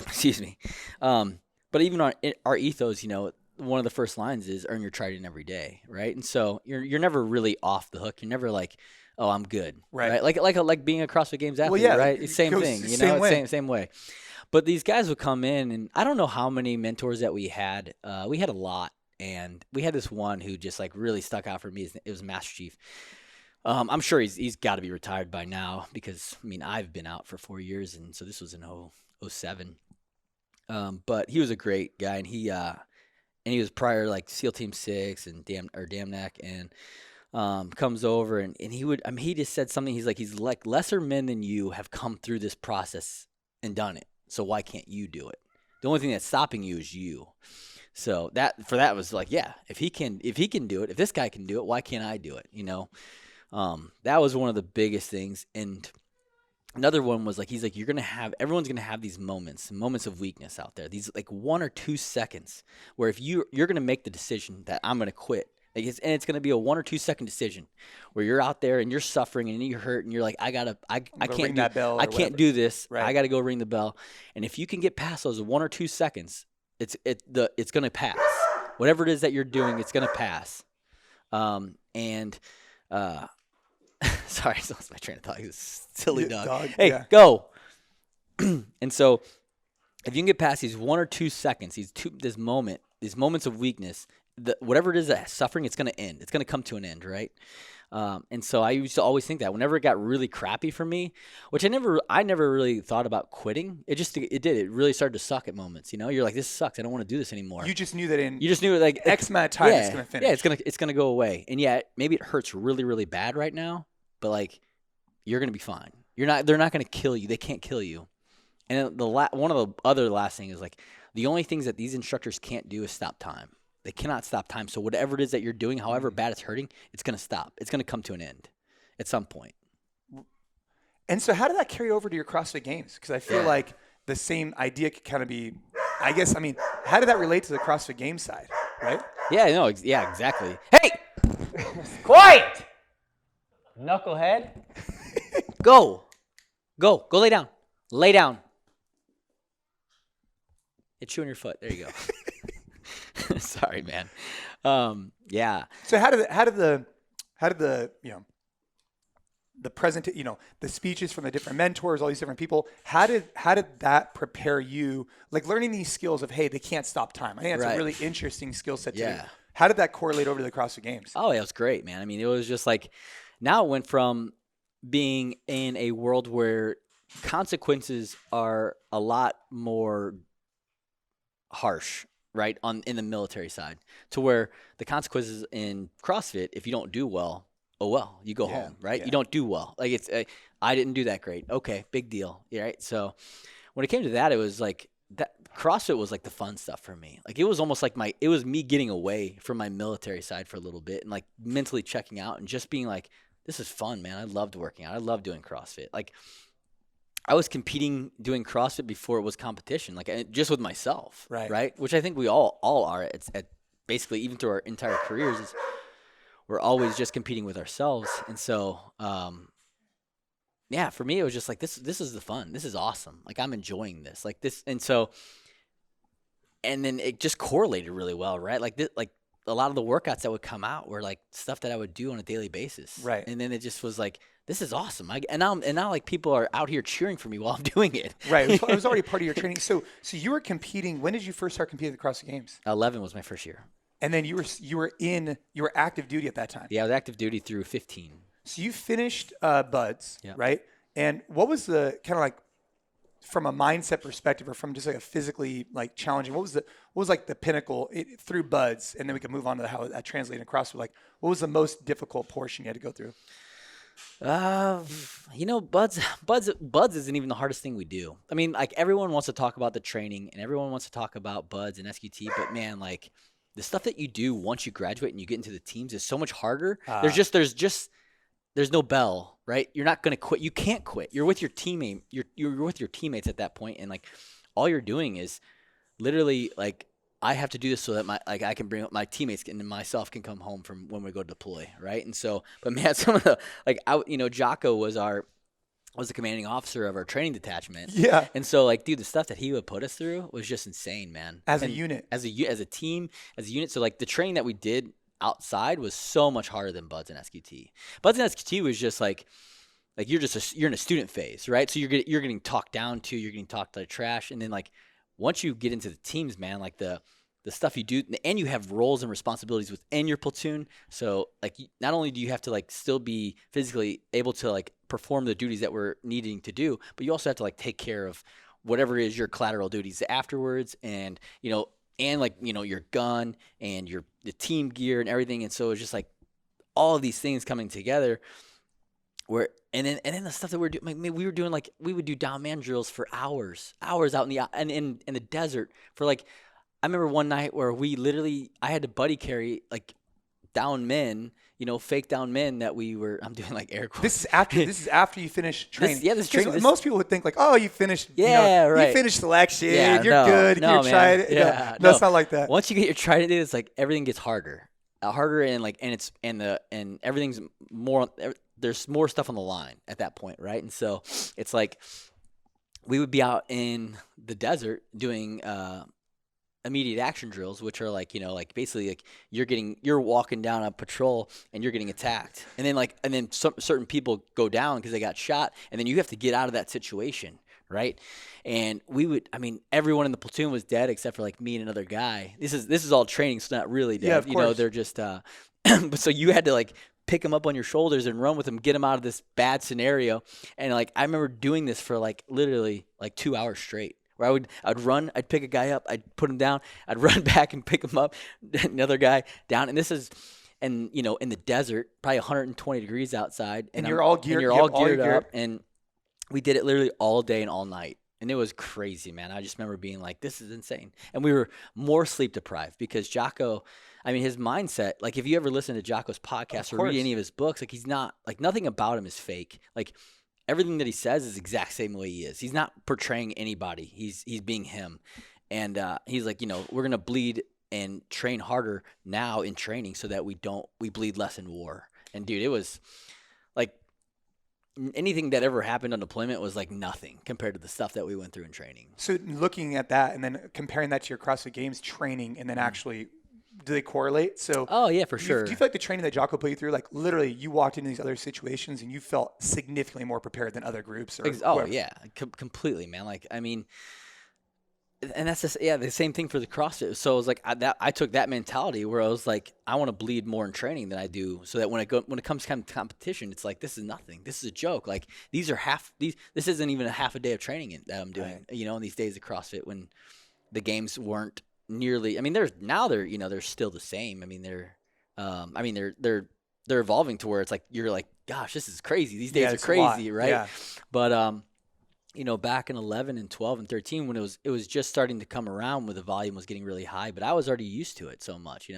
S2: Excuse me. But even our ethos, you know, one of the first lines is earn your trident every day, right? And so you're never really off the hook. You're never like, oh, I'm good, right? Like being a CrossFit Games athlete, right? It's same thing, you know, same way. But these guys would come in, and I don't know how many mentors that we had. We had a lot, and we had this one who just like really stuck out for me. It was Master Chief. I'm sure he's got to be retired by now because I mean I've been out for 4 years, and so this was in 2007. But he was a great guy, and he was prior like SEAL Team 6 and Damnac, and comes over and he just said something. He's like lesser men than you have come through this process and done it. So why can't you do it? The only thing that's stopping you is you. So that was like, yeah, if he can do it, if this guy can do it, why can't I do it? You know, that was one of the biggest things. And another one was like, he's like, everyone's going to have these moments of weakness out there. These like 1 or 2 seconds where if you're going to make the decision that I'm going to quit, and it's going to be a 1 or 2 second decision where you're out there and you're suffering and you're hurt and you're like, I can't do this. Right. I got to go ring the bell. And if you can get past those 1 or 2 seconds, it's going to pass. Whatever it is that you're doing, it's going to pass. Sorry, I lost my train of thought. It's silly dog. Hey, go. And so if you can get past these 1 or 2 seconds, these moments of weakness, whatever it is that's suffering, it's going to end. It's going to come to an end, right? And so I used to always think that whenever it got really crappy for me, which I never really thought about quitting. It really started to suck at moments. You're like, this sucks. I don't want to do this anymore.
S1: You just knew that
S2: you just knew like
S1: X amount of time it's going to finish.
S2: Yeah, it's going to go away. And yeah, maybe it hurts really, really bad right now, but like you're going to be fine. They're not going to kill you. They can't kill you. And one of the other last thing is like the only things that these instructors can't do is stop time. They cannot stop time. So whatever it is that you're doing, however bad it's hurting, it's going to stop. It's going to come to an end at some point.
S1: And so how did that carry over to your CrossFit Games? Because I feel like the same idea could kind of be, how did that relate to the CrossFit Games side, right?
S2: Yeah, no, yeah, exactly. Hey! Quiet! Knucklehead. Go lay down. Lay down. It's you on your foot. There you go. Sorry, man. Yeah.
S1: So how did the the speeches from the different mentors, all these different people, how did that prepare you, like learning these skills of, hey, they can't stop time? I think that's a really interesting skill set to do. How did that correlate over to the CrossFit Games?
S2: Oh, yeah, it was great, man. I mean, it was just like, now it went from being in a world where consequences are a lot more harsh, right, in the military side, to where the consequences in CrossFit, if you don't do well, you go home, right? You don't do well. Like I didn't do that great. Okay, big deal, right? So when it came to that, it was like that CrossFit was like the fun stuff for me. Like it was almost like it was me getting away from my military side for a little bit and like mentally checking out and just being like, this is fun, man. I loved working out. I loved doing CrossFit. Like I was competing doing CrossFit before it was competition, like just with myself, right? Which I think we all are at basically, even through our entire careers, we're always just competing with ourselves. And so, for me, it was just like, this is the fun. This is awesome. Like I'm enjoying this, like this. And so, and then it just correlated really well, right? Like a lot of the workouts that would come out were like stuff that I would do on a daily basis.
S1: Right.
S2: And then it just was like, this is awesome. And now like people are out here cheering for me while I'm doing it.
S1: Right. It was already part of your training. So you were competing. When did you first start competing at the CrossFit Games?
S2: 11 was my first year.
S1: And then you were active duty at that time.
S2: Yeah, I was active duty through 15.
S1: So you finished Buds, right? And what was the kind of like, from a mindset perspective or from just like a physically like challenging, what was like the pinnacle through Buds? And then we can move on to how that translated across. Like, what was the most difficult portion you had to go through?
S2: Buds isn't even the hardest thing we do. I mean, like everyone wants to talk about the training and everyone wants to talk about Buds and SQT, but man, like the stuff that you do once you graduate and you get into the teams is so much harder. There's no bell, right? You're not going to quit. You can't quit. You're with your teammate. You're with your teammates at that point, and like all you're doing is literally like, I have to do this so that I can bring up my teammates and myself can come home from when we go deploy, right? And so, but man, some of the Jocko was the commanding officer of our training detachment.
S1: Yeah.
S2: And so like, dude, the stuff that he would put us through was just insane, man.
S1: As a unit,
S2: as a team, as a unit. So like the training that we did outside was so much harder than Buds and SQT. Buds and SQT was just like you're in a student phase, right? So you're getting talked down to, you're getting talked like trash, and then like once you get into the teams, man, like the stuff you do, and you have roles and responsibilities within your platoon. So like not only do you have to like still be physically able to like perform the duties that we're needing to do, but you also have to like take care of whatever is your collateral duties afterwards, and your gun and the team gear and everything. And so it's just like all of these things coming together. And then the stuff that we're doing, like, we were doing like, we would do down man drills for hours out in the desert for like, I remember one night where I had to buddy carry like down men, fake down men that I'm doing like air quotes.
S1: This is after you finish training.
S2: This training.
S1: Most people would think like, oh, you finished.
S2: Right.
S1: You finished selection.
S2: Yeah,
S1: you're good.
S2: No,
S1: you're
S2: man.
S1: tried.
S2: Yeah,
S1: no, it's not like that.
S2: Once you get your trident, it's like everything gets harder, and like, and everything's more. There's more stuff on the line at that point, right? And so it's like we would be out in the desert doing immediate action drills, which are like, like basically like you're walking down a patrol and you're getting attacked, and then certain people go down because they got shot, and then you have to get out of that situation, right? And everyone in the platoon was dead except for like me and another guy. This is all training, so not really dead.
S1: Yeah, of course.
S2: They're just but so you had to like pick them up on your shoulders and run with them, get them out of this bad scenario. And like I remember doing this for like literally like 2 hours straight. Where I'd run, I'd pick a guy up, I'd put him down, I'd run back and pick him up, another guy down. And this is, in the desert, probably 120 degrees outside.
S1: And you're all geared,
S2: up. And we did it literally all day and all night. And it was crazy, man. I just remember being like, this is insane. And we were more sleep deprived because Jocko, his mindset, like if you ever listen to Jocko's podcast or read any of his books, like he's not, like nothing about him is fake. Like everything that he says is the exact same way he is. He's not portraying anybody. He's being him. And he's like, we're going to bleed and train harder now in training so that we bleed less in war. And dude, it was like anything that ever happened on deployment was like nothing compared to the stuff that we went through in training.
S1: So looking at that and then comparing that to your CrossFit Games training and then actually, do they correlate? So,
S2: oh yeah, for sure.
S1: Do you feel like the training that Jocko put you through, like literally you walked into these other situations and you felt significantly more prepared than other groups? Or
S2: yeah, completely, man. Like, and that's just, the same thing for the CrossFit. So it was like I took that mentality where I was like, I want to bleed more in training than I do, so that when it comes to competition, it's like this is nothing. This is a joke. Like this isn't even a half a day of training that I'm doing. Right. In these days of CrossFit when the games weren't nearly. They're still the same. They're evolving to where it's like you're like, gosh, this is crazy. These days are crazy, right? Yeah. But back in 11 and 12 and 13 when it was just starting to come around where the volume was getting really high, but I was already used to it so much, in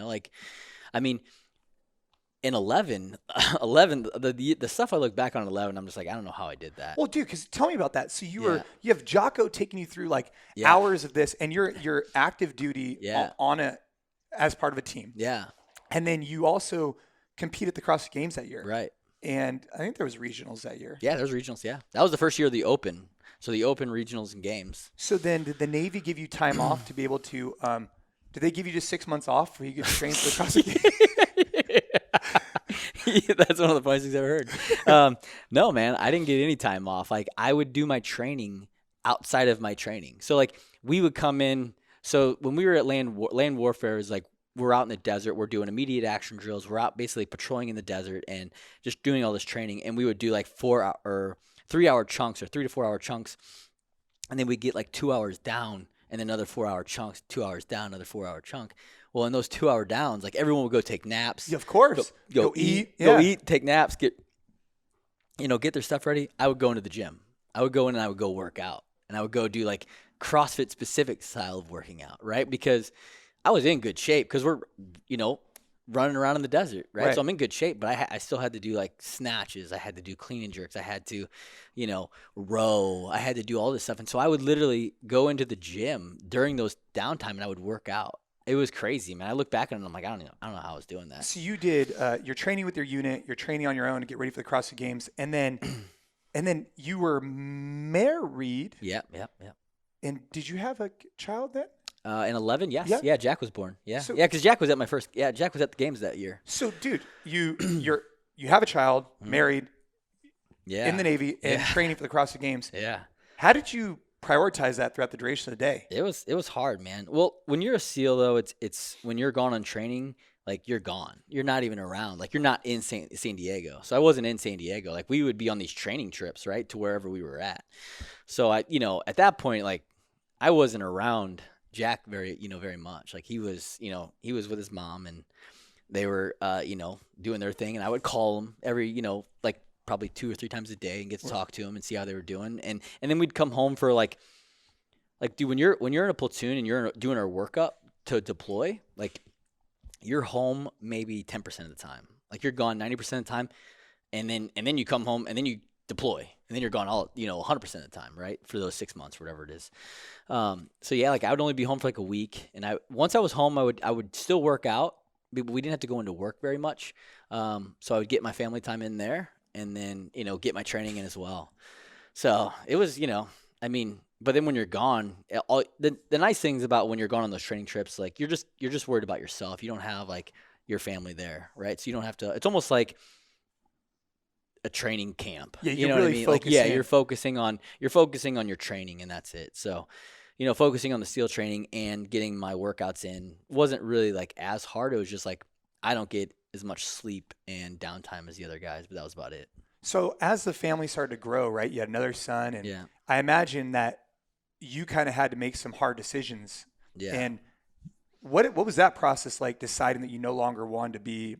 S2: 11, the stuff I look back on 11, I'm just like, I don't know how I did that.
S1: Well, dude, because tell me about that. So you have Jocko taking you through like hours of this, and you're active duty as part of a team.
S2: Yeah.
S1: And then you also compete at the CrossFit Games that year.
S2: Right.
S1: And I think there was regionals that year.
S2: Yeah, there was regionals. Yeah, that was the first year of the Open. So the Open, regionals, and games.
S1: So then, did the Navy give you time off to be able to? Did they give you just 6 months off where you could train for the CrossFit Games?
S2: That's one of the funniest things I've ever heard. No, man, I didn't get any time off. Like I would do my training outside of my training. So like we would come in. So when we were at land warfare, is like we're out in the desert. We're doing immediate action drills. We're out basically patrolling in the desert and just doing all this training. And we would do like 3 hour chunks or 3 to 4 hour chunks. And then we get like 2 hours down and then another 4 hour chunks, 2 hours down, another 4 hour chunk. Well, in those 2 hour downs, like everyone would go take naps.
S1: Yeah, of course.
S2: Go eat, take naps, get their stuff ready. I would go into the gym. I would go in and I would go work out. And I would go do like CrossFit specific style of working out, right? Because I was in good shape because we're, running around in the desert, right? So I'm in good shape, but I still had to do like snatches. I had to do clean and jerks. I had to, row. I had to do all this stuff. And so I would literally go into the gym during those downtime and I would work out. It was crazy, man. I look back on it and I'm like, I don't know how I was doing that.
S1: So you did, you're training with your unit, you're training on your own to get ready for the CrossFit Games. And then you were married.
S2: Yep.
S1: And did you have a child then?
S2: In 11, yes. Yeah, Jack was born. Yeah. Because Jack was at Jack was at the games that year.
S1: So, dude, you have a child, married, in the Navy, and training for the CrossFit Games.
S2: Yeah.
S1: How did you prioritize that throughout the duration of the day?
S2: It was hard, man. Well, when you're a SEAL, though, it's when you're gone on training, like you're gone. You're not even around. Like you're not in San Diego. So I wasn't in San Diego. Like we would be on these training trips, right, to wherever we were at. So at that point, like I wasn't around Jack very much. Like he was with his mom and they were, doing their thing. And I would call him every, like probably 2 or 3 times a day and get to talk to him and see how they were doing. And then we'd come home for like, dude, when you're in a platoon and you're doing our workup to deploy, like you're home maybe 10% of the time. Like you're gone 90% of the time. And then you come home and then you deploy and then you're gone all 100% of the time, right, for those 6 months, whatever it is. So yeah, like I would only be home for like a week, and once I was home, I would still work out, but we didn't have to go into work very much. So I would get my family time in there, and then get my training in as well. So it was but then when you're gone, the nice things about when you're gone on those training trips, like you're just worried about yourself. You don't have like your family there, right? So you don't have to. It's almost like a training camp.
S1: Yeah,
S2: You know
S1: really
S2: what I mean? Like,
S1: focus
S2: yeah,
S1: in.
S2: you're focusing on your training, and that's it. So, focusing on the SEAL training and getting my workouts in wasn't really like as hard. It was just like I don't get as much sleep and downtime as the other guys, but that was about it.
S1: So as the family started to grow, right? You had another son, and
S2: Yeah.
S1: I imagine that you kind of had to make some hard decisions.
S2: Yeah.
S1: And what was that process like, deciding that you no longer wanted to be,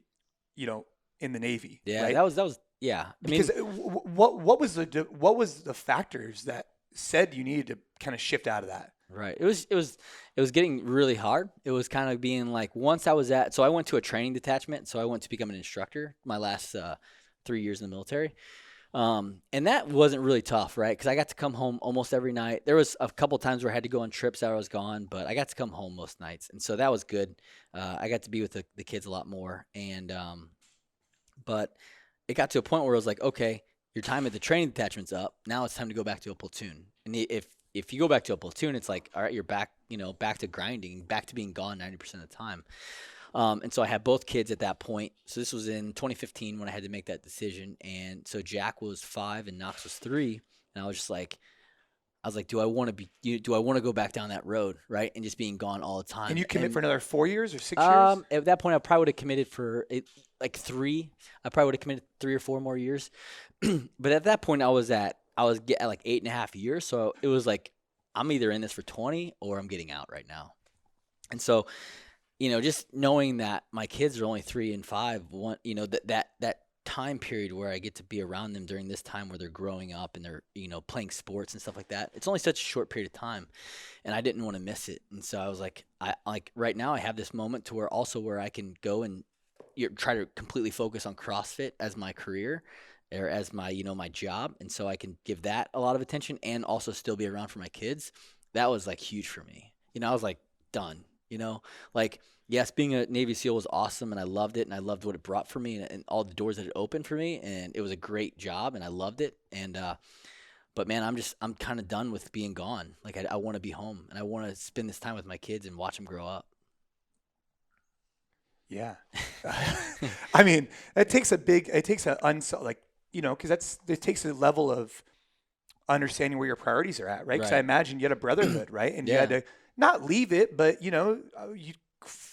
S1: in the Navy?
S2: Yeah,
S1: right?
S2: that was yeah.
S1: Because what was the factors that said you needed to kind of shift out of that?
S2: Right. It was getting really hard. It was kind of being like once I was so I went to a training detachment. So I went to become an instructor my last 3 years in the military. And that wasn't really tough, right? Because I got to come home almost every night. There was a couple times where I had to go on trips that I was gone, but I got to come home most nights. And so that was good. I got to be with the kids a lot more. And but it got to a point where it was like, okay, your time at the training detachment's up. Now it's time to go back to a platoon. And if you go back to a platoon, it's like, all right, you're back, back to grinding, back to being gone 90% of the time. And so I had both kids at that point. So this was in 2015 when I had to make that decision. And so Jack was 5 and Knox was 3. And I was like, do I want to go back down that road, right? And just being gone all the time.
S1: And you commit for another 4 years or 6 years?
S2: At that point, I probably would have committed for like 3. I probably would have committed 3 or 4 more years. But at that point, I was at like 8.5 years. So it was like, I'm either in this for 20 or I'm getting out right now. And so, just knowing that my kids are only 3 and 5, that time period where I get to be around them during this time where they're growing up and they're, playing sports and stuff like that. It's only such a short period of time, and I didn't want to miss it. And so I was like, right now I have this moment to where I can go and try to completely focus on CrossFit as my career or as my, my job. And so I can give that a lot of attention and also still be around for my kids. That was like huge for me. I was like done, like, yes, being a Navy SEAL was awesome and I loved it and I loved what it brought for me and all the doors that it opened for me. And it was a great job and I loved it. And, but man, I'm kind of done with being gone. Like I want to be home and I want to spend this time with my kids and watch them grow up.
S1: Yeah. I mean, it takes a level of understanding where your priorities are at, right? Because I imagine you had a brotherhood, right? And you had to not leave it, but you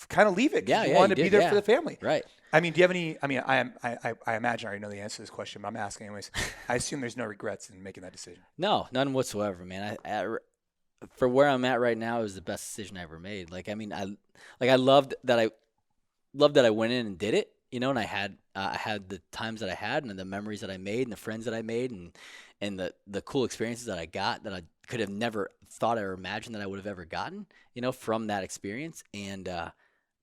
S1: kind of leave it because you wanted to be there for the family.
S2: Right.
S1: I mean, do you have any, I imagine I already know the answer to this question, but I'm asking anyways. I assume there's no regrets in making that decision.
S2: No, none whatsoever, man. For where I'm at right now, it was the best decision I ever made. Like, I mean, I loved that I went in and did it, and I had the times that I had and the memories that I made and the friends that I made and the cool experiences that I got that I could have never thought or imagined that I would have ever gotten, from that experience. And,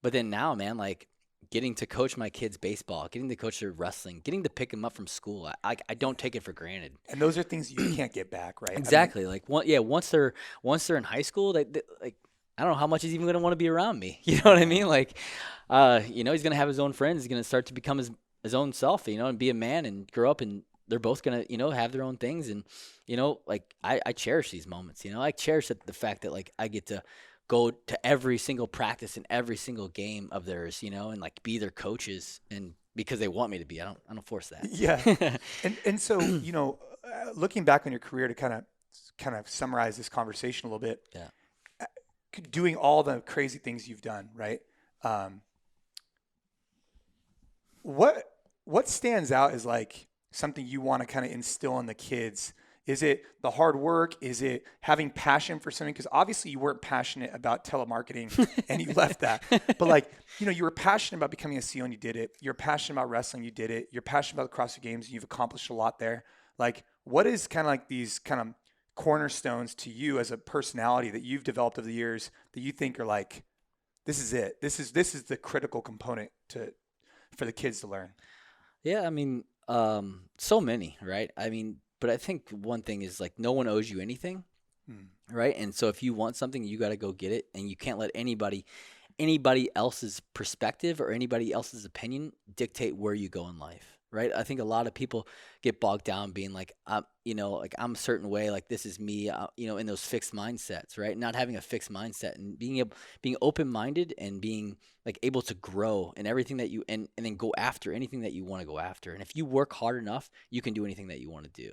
S2: but then now, man, like getting to coach my kids baseball, getting to coach their wrestling, getting to pick them up from school. I don't take it for granted.
S1: And those are things you can't get back, right?
S2: Exactly. Once they're in high school, they like, I don't know how much he's even going to want to be around me. You know what I mean? Like, he's going to have his own friends. He's going to start to become his own self, and be a man and grow up, and they're both going to, have their own things. And, like I cherish these moments, I cherish the fact that like I get to go to every single practice and every single game of theirs, and like be their coaches and because they want me to be. I don't force that.
S1: Yeah. and so, looking back on your career to kind of summarize this conversation a little bit.
S2: Yeah.
S1: Doing all the crazy things you've done, right? What stands out as like something you want to kind of instill in the kids? Is it the hard work? Is it having passion for something? Because obviously you weren't passionate about telemarketing and you left that. But like, you were passionate about becoming a SEAL and you did it. You're passionate about wrestling, you did it. You're passionate about the CrossFit Games, and you've accomplished a lot there. Like, what is kind of like these kind of cornerstones to you as a personality that you've developed over the years that you think are like, this is it. This is the critical component for the kids to learn?
S2: Yeah, I mean, so many, right? I mean, but I think one thing is like no one owes you anything, right? And so if you want something, you got to go get it, and you can't let anybody else's perspective or anybody else's opinion dictate where you go in life. right? I think a lot of people get bogged down being like, like I'm a certain way, like this is me, in those fixed mindsets, right? Not having a fixed mindset and being open-minded and being like able to grow in everything that you, and then go after anything that you want to go after. And if you work hard enough, you can do anything that you want to do.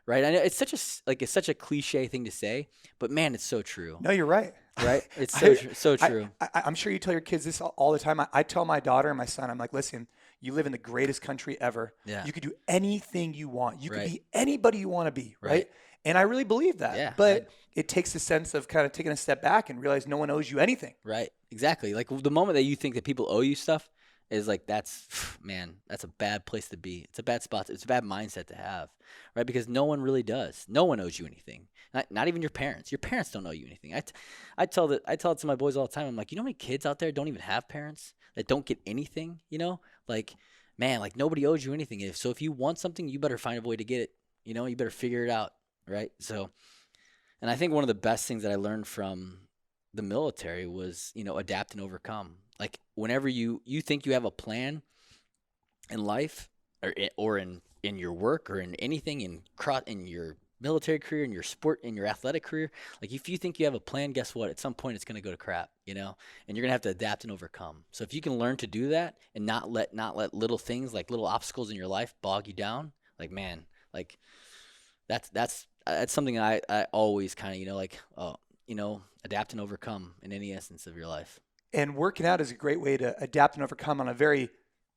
S2: Right. I know it's such a cliche thing to say, but man, it's so true.
S1: No, you're right.
S2: Right. It's so true.
S1: I'm sure you tell your kids this all the time. I tell my daughter and my son, I'm like, listen, you live in the greatest country ever.
S2: Yeah.
S1: You could do anything you want. You
S2: Right.
S1: could be anybody you want to be. Right. And I really believe that.
S2: Yeah,
S1: but it takes a sense of kind of taking a step back and realize no one owes you anything.
S2: Right. Exactly. Like the moment that you think that people owe you stuff is like, that's a bad place to be. It's a bad spot. It's a bad mindset to have, right? Because no one really does. No one owes you anything. Not even your parents. Your parents don't owe you anything. I tell it to my boys all the time. I'm like, you know how many kids out there don't even have parents that don't get anything, Like, man, like nobody owes you anything. If you want something, you better find a way to get it. You better figure it out, right? So, and I think one of the best things that I learned from the military was, adapt and overcome. Like whenever you think you have a plan in life or in your work or in anything in your military career, in your sport, in your athletic career, like if you think you have a plan, guess what? At some point it's going to go to crap, and you're going to have to adapt and overcome. So if you can learn to do that and not let little things, like little obstacles in your life, bog you down, like, man, like that's something I always kind of, adapt and overcome in any essence of your life.
S1: And working out is a great way to adapt and overcome on a very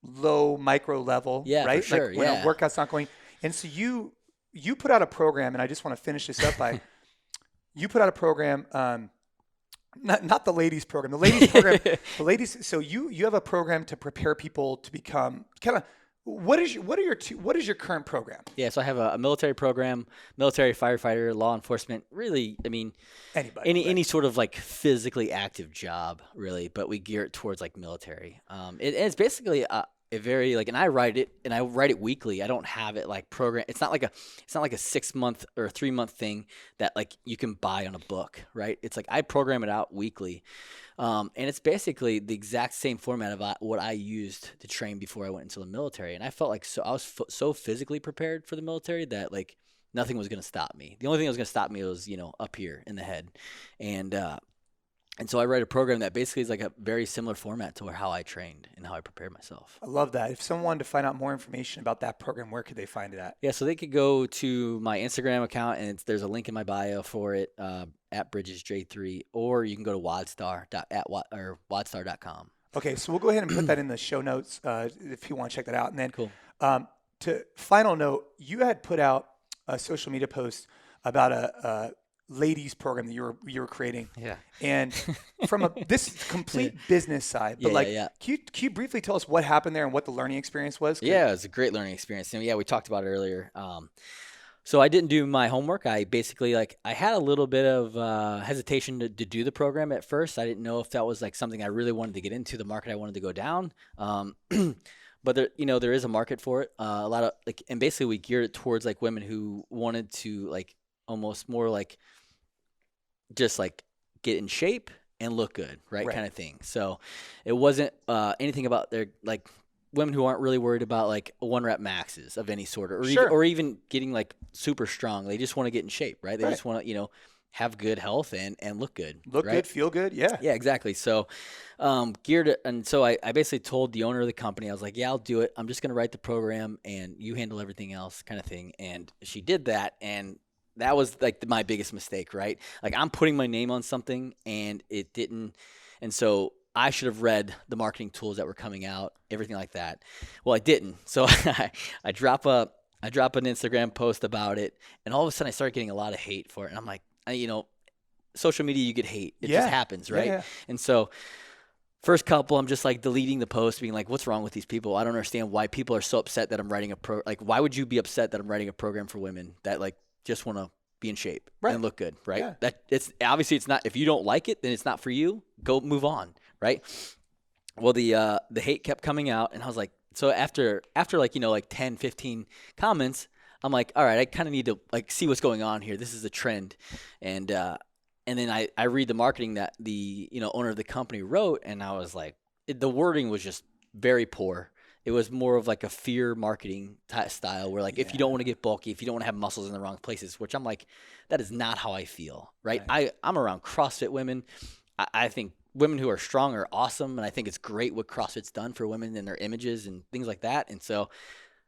S1: low micro level, right?
S2: For sure.
S1: Like when a workout's not going. And so you put out a program, and I just want to finish this up by, you put out a program, not the ladies program, the ladies program, so you have a program to prepare people to become kind of, what is your current program?
S2: Yeah, so I have a military program, military, firefighter, law enforcement. Really, I mean,
S1: anybody,
S2: any sort of like physically active job, really. But we gear it towards like military. It's basically a very and I write it weekly. I don't have it like program. It's not like a 6 month or a 3 month thing that like you can buy on a book, right? It's like I program it out weekly. And it's basically the exact same format of what I used to train before I went into the military. And I felt like I was so physically prepared for the military that like nothing was going to stop me. The only thing that was going to stop me was, up here in the head. And so I write a program that basically is like a very similar format to how I trained and how I prepared myself.
S1: I love that. If someone wanted to find out more information about that program, where could they find it at?
S2: Yeah, so they could go to my Instagram account, and there's a link in my bio for it, at BridgesJ3, or you can go to wadstar.com.
S1: Okay, so we'll go ahead and put that in the show notes if you want to check that out. And then,
S2: cool.
S1: To final note, you had put out a social media post about a ladies program that you were creating.
S2: Yeah.
S1: And from this complete business side, but can you briefly tell us what happened there and what the learning experience was?
S2: Yeah, it was a great learning experience. And we talked about it earlier. So I didn't do my homework. I basically I had a little bit of hesitation to do the program at first. I didn't know if that was like something I really wanted to get into, the market I wanted to go down. But there is a market for it. A lot of and basically we geared it towards like women who wanted to like almost more like just like get in shape and look good, right? Kind of thing. So it wasn't anything about their like women who aren't really worried about like 1 rep maxes of any sort, or even getting like super strong. They just want to get in shape, right? They just want to, have good health and look good.
S1: Look good, feel good. Yeah.
S2: Yeah, exactly. So geared it. And so I basically told the owner of the company, I was like, yeah, I'll do it. I'm just going to write the program and you handle everything else, kind of thing. And she did that. And that was like my biggest mistake, right? Like I'm putting my name on something and it didn't. And so I should have read the marketing tools that were coming out, everything like that. Well, I didn't. So I drop an Instagram post about it, and all of a sudden I started getting a lot of hate for it. And I'm like, social media, you get hate. It just happens, right? Yeah. And so first couple, I'm just like deleting the post, being like, what's wrong with these people? I don't understand why people are so upset that I'm writing why would you be upset that I'm writing a program for women that like just want to be in shape and look good, right? Yeah. That it's obviously it's not, if you don't like it, then it's not for you. Go move on, right? Well, the hate kept coming out, and I was like, so after 10, 15 comments, I'm like, all right, I kind of need to like see what's going on here. This is a trend, and then I read the marketing that the owner of the company wrote, and I was like, the wording was just very poor. it was more of like a fear marketing style where like, if you don't want to get bulky, if you don't want to have muscles in the wrong places, which I'm like, that is not how I feel, right? I'm around CrossFit women. I think women who are strong are awesome. And I think it's great what CrossFit's done for women and their images and things like that. And so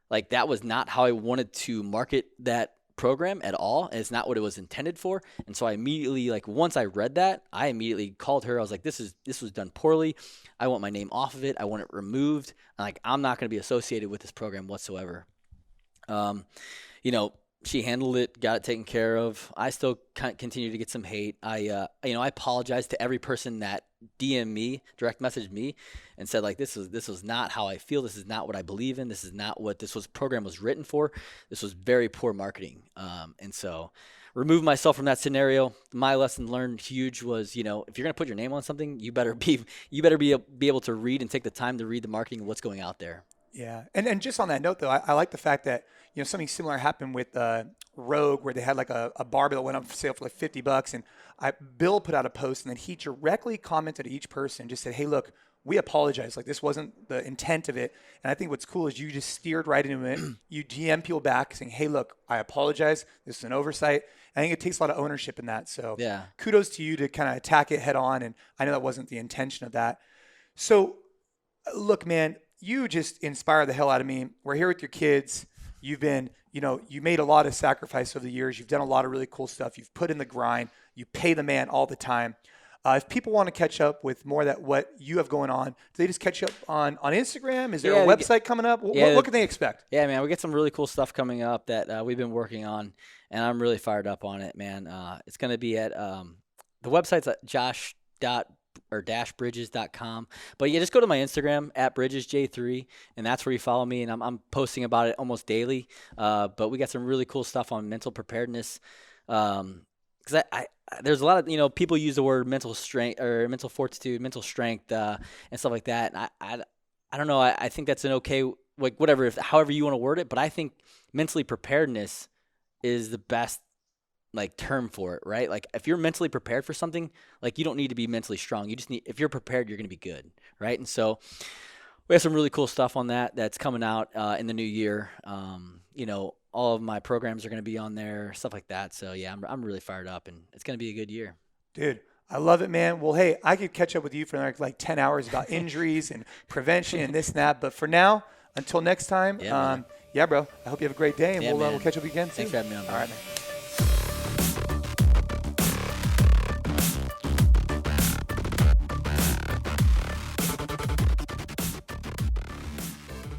S2: like, that was not how I wanted to market that program at all. And it's not what it was intended for. And so I immediately, like, once I read that, I immediately called her. I was like, this was done poorly. I want my name off of it. I want it removed. Like, I'm not going to be associated with this program whatsoever. She handled it, got it taken care of. I still continue to get some hate. I apologize to every person that DM'd me, direct messaged me, and said like, this was not how I feel. This is not what I believe in. This is not what program was written for. This was very poor marketing. And so, remove myself from that scenario. My lesson learned huge was, if you're gonna put your name on something, you better be able to read and take the time to read the marketing and what's going out there.
S1: Yeah. And just on that note, though, I like the fact that, something similar happened with Rogue, where they had like a barbell that went up for sale for like $50. And Bill put out a post, and then he directly commented to each person, just said, hey, look, we apologize. Like, this wasn't the intent of it. And I think what's cool is you just steered right into it. You DM people back saying, hey, look, I apologize. This is an oversight. I think it takes a lot of ownership in that. So kudos to you to kind of attack it head on. And I know that wasn't the intention of that. So look, man, you just inspire the hell out of me. We're here with your kids. You've been, you made a lot of sacrifice over the years. You've done a lot of really cool stuff. You've put in the grind. You pay the man all the time. If people want to catch up with more of what you have going on, do they just catch up on Instagram? Is there a website coming up? What can they expect?
S2: Yeah, man, we get some really cool stuff coming up that we've been working on, and I'm really fired up on it, man. It's going to be at the website's at josh.bridges.com. But yeah, just go to my Instagram at bridgesj3, and that's where you follow me, and I'm posting about it almost daily. But we got some really cool stuff on mental preparedness. Because there's a lot of, people use the word mental strength or mental fortitude, mental strength, and stuff like that. And I don't know. I think that's an okay, like, whatever, however you want to word it. But I think mentally preparedness is the best, like, term for it, right? Like, if you're mentally prepared for something, like, you don't need to be mentally strong. You just need, if you're prepared, you're going to be good, right? And so we have some really cool stuff on that's coming out in the new year. All of my programs are going to be on there, stuff like that. So yeah, I'm really fired up, and it's going to be a good year.
S1: Dude, I love it, man. Well, hey, I could catch up with you for like 10 hours about injuries and prevention and this and that. But for now, until next time, bro, I hope you have a great day, and we'll catch up again soon.
S2: Thanks for having me on, bro.
S1: All right, man.